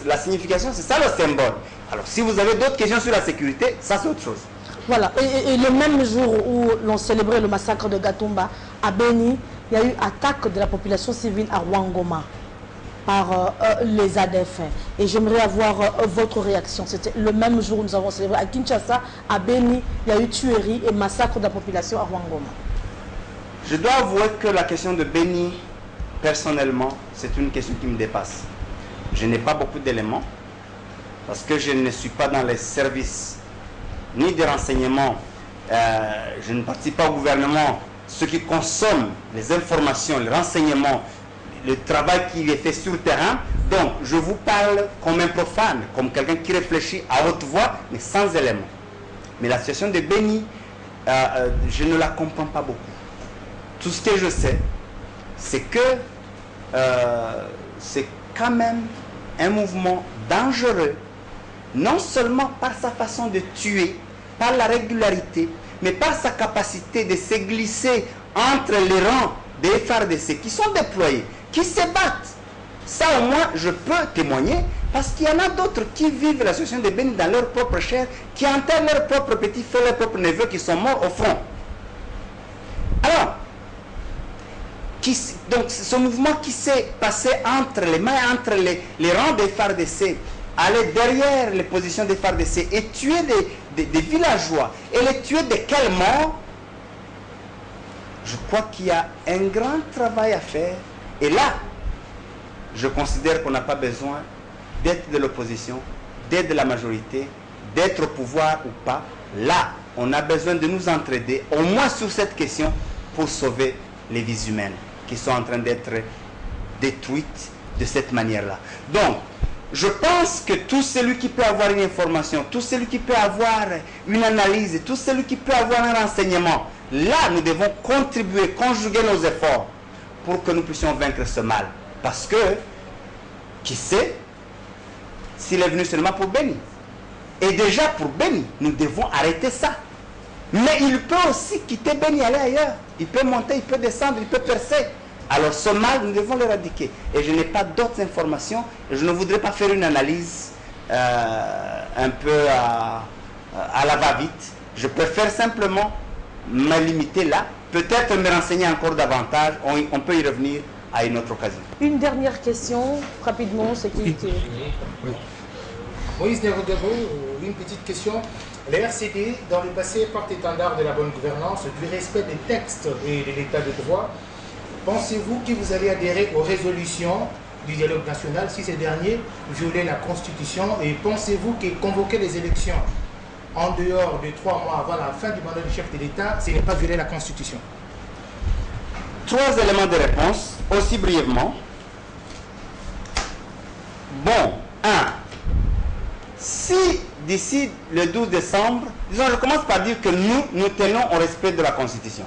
la signification, c'est ça le symbole. Alors si vous avez d'autres questions sur la sécurité, ça c'est autre chose. Voilà, et le même jour où l'on célébrait le massacre de Gatumba, à Beni, il y a eu attaque de la population civile à Rwangoma par les ADF. Et j'aimerais avoir votre réaction. C'était le même jour où nous avons célébré à Kinshasa, à Beni, il y a eu tuerie et massacre de la population à Rwangoma. Je dois avouer que la question de Beni, personnellement, c'est une question qui me dépasse. Je n'ai pas beaucoup d'éléments, parce que je ne suis pas dans les services ni des renseignements, je ne participe pas au gouvernement, ceux qui consomment les informations, les renseignements, le travail qui est fait sur le terrain. Donc, je vous parle comme un profane, comme quelqu'un qui réfléchit à haute voix, mais sans éléments. Mais la situation de Beni, je ne la comprends pas beaucoup. Tout ce que je sais, c'est que c'est quand même un mouvement dangereux, non seulement par sa façon de tuer, par la régularité, mais par sa capacité de se glisser entre les rangs des FARDC qui sont déployés, qui se battent. Ça au moins je peux témoigner, parce qu'il y en a d'autres qui vivent la situation de Beni dans leur propre chair, qui enterrent leurs propres petits-frères, leurs propres neveux qui sont morts au front. Alors, donc ce mouvement qui s'est passé entre les mains, entre les rangs des FARDC, aller derrière les positions des FARDC et tuer des villageois, et les tuer de quelle mort? Je crois qu'il y a un grand travail à faire. Et là, je considère qu'on n'a pas besoin d'être de l'opposition, d'être de la majorité, d'être au pouvoir ou pas. Là, on a besoin de nous entraider, au moins sur cette question, pour sauver les vies humaines qui sont en train d'être détruites de cette manière-là. Donc, je pense que tout celui qui peut avoir une information, tout celui qui peut avoir une analyse, tout celui qui peut avoir un renseignement, là, nous devons contribuer, conjuguer nos efforts pour que nous puissions vaincre ce mal. Parce que, qui sait, s'il est venu seulement pour Beni. Et déjà pour Beni, nous devons arrêter ça. Mais il peut aussi quitter Beni et aller ailleurs. Il peut monter, il peut descendre, il peut percer. Alors ce mal, nous devons l'éradiquer. Et je n'ai pas d'autres informations. Et je ne voudrais pas faire une analyse un peu à la va-vite. Je préfère simplement me limiter là. Peut-être me renseigner encore davantage. On peut y revenir à une autre occasion. Une dernière question, rapidement, sécurité. Oui. Moïse Nyarugabo, une petite question. Les RCD, dans le passé, porte-étendard de la bonne gouvernance, du respect des textes et de l'état de droit. Pensez-vous que vous allez adhérer aux résolutions du dialogue national si ces derniers violaient la Constitution? Et pensez-vous que convoquer les élections en dehors de 3 mois avant la fin du mandat du chef de l'État, ce n'est pas violer la Constitution? 3 éléments de réponse, aussi brièvement. Bon, 1. Si d'ici le 12 décembre, disons, je commence par dire que nous tenons au respect de la Constitution.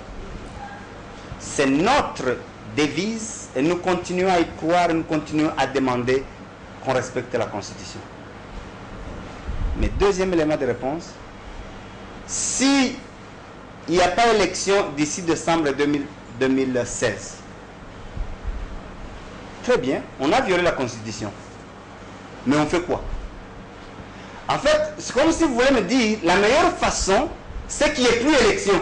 C'est notre devise et nous continuons à y croire et nous continuons à demander qu'on respecte la Constitution. Mais deuxième élément de réponse, si il n'y a pas d'élection d'ici décembre 2016, très bien, on a violé la Constitution. Mais on fait quoi? En fait, c'est comme si vous voulez me dire, la meilleure façon, c'est qu'il n'y ait plus d'élection.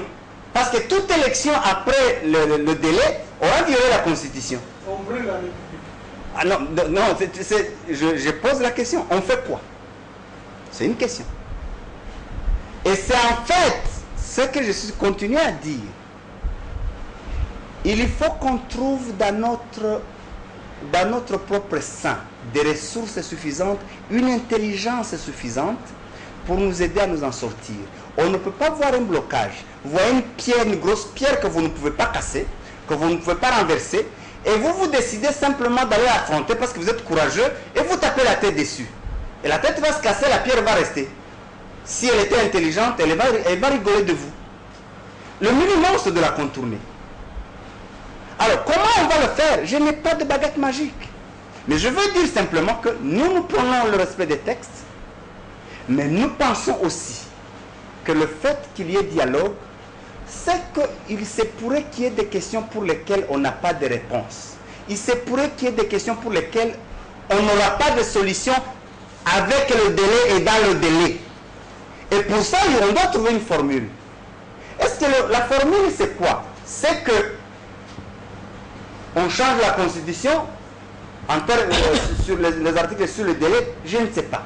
Parce que toute élection après le délai aura violé la Constitution. On brûle la République. Ah non, je pose la question. On fait quoi? C'est une question. Et c'est en fait ce que je suis continué à dire. Il faut qu'on trouve dans notre propre sein des ressources suffisantes, une intelligence suffisante pour nous aider à nous en sortir. On ne peut pas voir un blocage. Vous voyez une pierre, une grosse pierre que vous ne pouvez pas casser, que vous ne pouvez pas renverser, et vous décidez simplement d'aller l'affronter parce que vous êtes courageux, et vous tapez la tête dessus. Et la tête va se casser, la pierre va rester. Si elle était intelligente, elle va rigoler de vous. Le minimum, c'est de la contourner. Alors, comment on va le faire? Je n'ai pas de baguette magique. Mais je veux dire simplement que nous prenons le respect des textes, mais nous pensons aussi que le fait qu'il y ait dialogue c'est qu'il se pourrait qu'il y ait des questions pour lesquelles on n'a pas de réponse. Il se pourrait qu'il y ait des questions pour lesquelles on n'aura pas de solution avec le délai et dans le délai. Et pour ça, on doit trouver une formule. Est-ce que la formule, c'est quoi? C'est que on change la Constitution sur les articles sur le délai, je ne sais pas.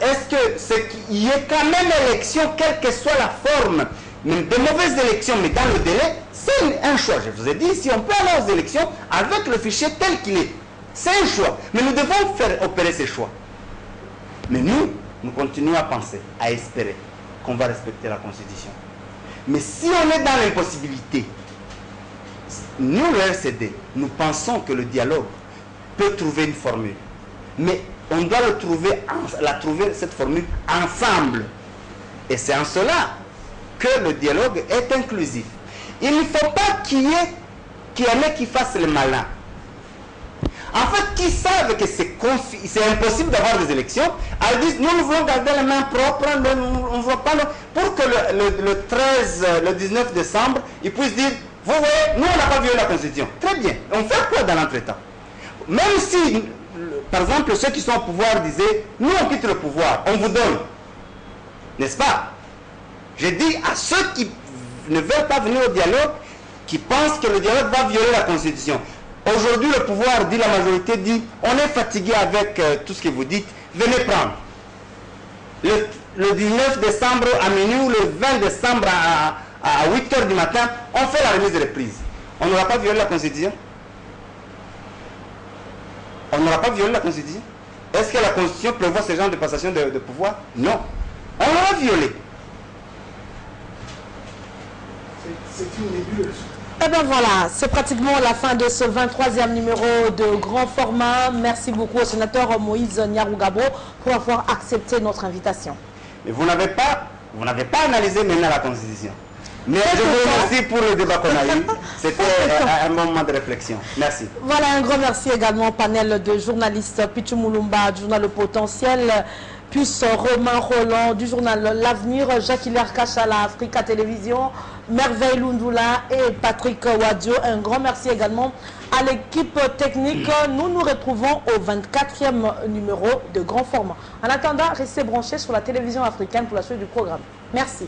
Est-ce qu'il y ait quand même élection, quelle que soit la forme, même de mauvaises élections, mais dans le délai, c'est un choix. Je vous ai dit, si on peut aller aux élections avec le fichier tel qu'il est, c'est un choix. Mais nous devons faire opérer ces choix. Mais nous continuons à penser, à espérer qu'on va respecter la Constitution. Mais si on est dans l'impossibilité, nous, le RCD, nous pensons que le dialogue peut trouver une formule. Mais on doit trouver cette formule ensemble. Et c'est en cela que le dialogue est inclusif. Il ne faut pas qu'il y en ait qui fassent le malin. En fait, qui savent que c'est impossible d'avoir des élections, elles disent, nous voulons garder les mains propres, on ne voit pas, pour que le 19 décembre, ils puissent dire, vous voyez, nous on n'a pas violé la Constitution. Très bien, on fait quoi dans l'entretemps? Même si, par exemple, ceux qui sont au pouvoir disaient, nous on quitte le pouvoir, on vous donne. N'est-ce pas? J'ai dit à ceux qui ne veulent pas venir au dialogue, qui pensent que le dialogue va violer la Constitution. Aujourd'hui, le pouvoir dit, la majorité dit, on est fatigué avec tout ce que vous dites, venez prendre. Le 19 décembre à minuit ou le 20 décembre à 8 h du matin, on fait la remise de reprise. On n'aura pas violé la Constitution? On n'aura pas violé la Constitution? Est-ce que la Constitution prévoit ce genre de passation de pouvoir? Non. On l'aura violé. C'est une nébuleuse. Eh bien voilà, c'est pratiquement la fin de ce 23e numéro de grand format. Merci beaucoup au sénateur Moïse Nyarugabo pour avoir accepté notre invitation. Mais vous n'avez pas analysé maintenant la Constitution. Mais je vous remercie pour le débat qu'on a eu. C'était un moment de réflexion. Merci. Voilà, un grand merci également au panel de journalistes Pichou Moulumba du journal Le Potentiel, plus Romain Roland du journal L'Avenir, Jacques-Hilaire Kachala, Africa Télévision, Merveille Lundula et Patrick Wadio. Un grand merci également à l'équipe technique. Nous nous retrouvons au 24e numéro de grand format. En attendant, restez branchés sur la télévision africaine pour la suite du programme. Merci.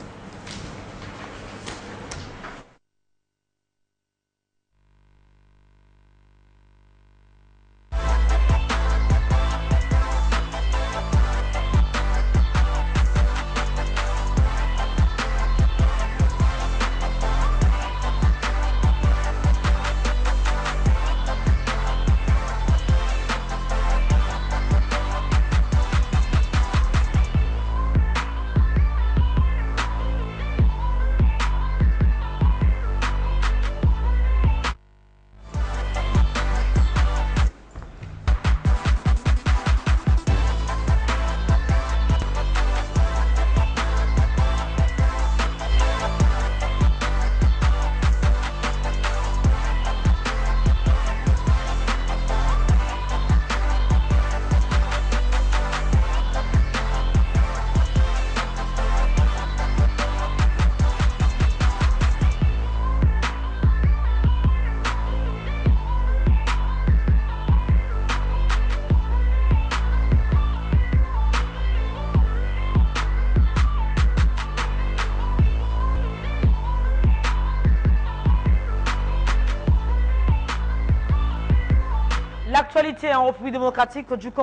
L'actualité en République démocratique du Congo.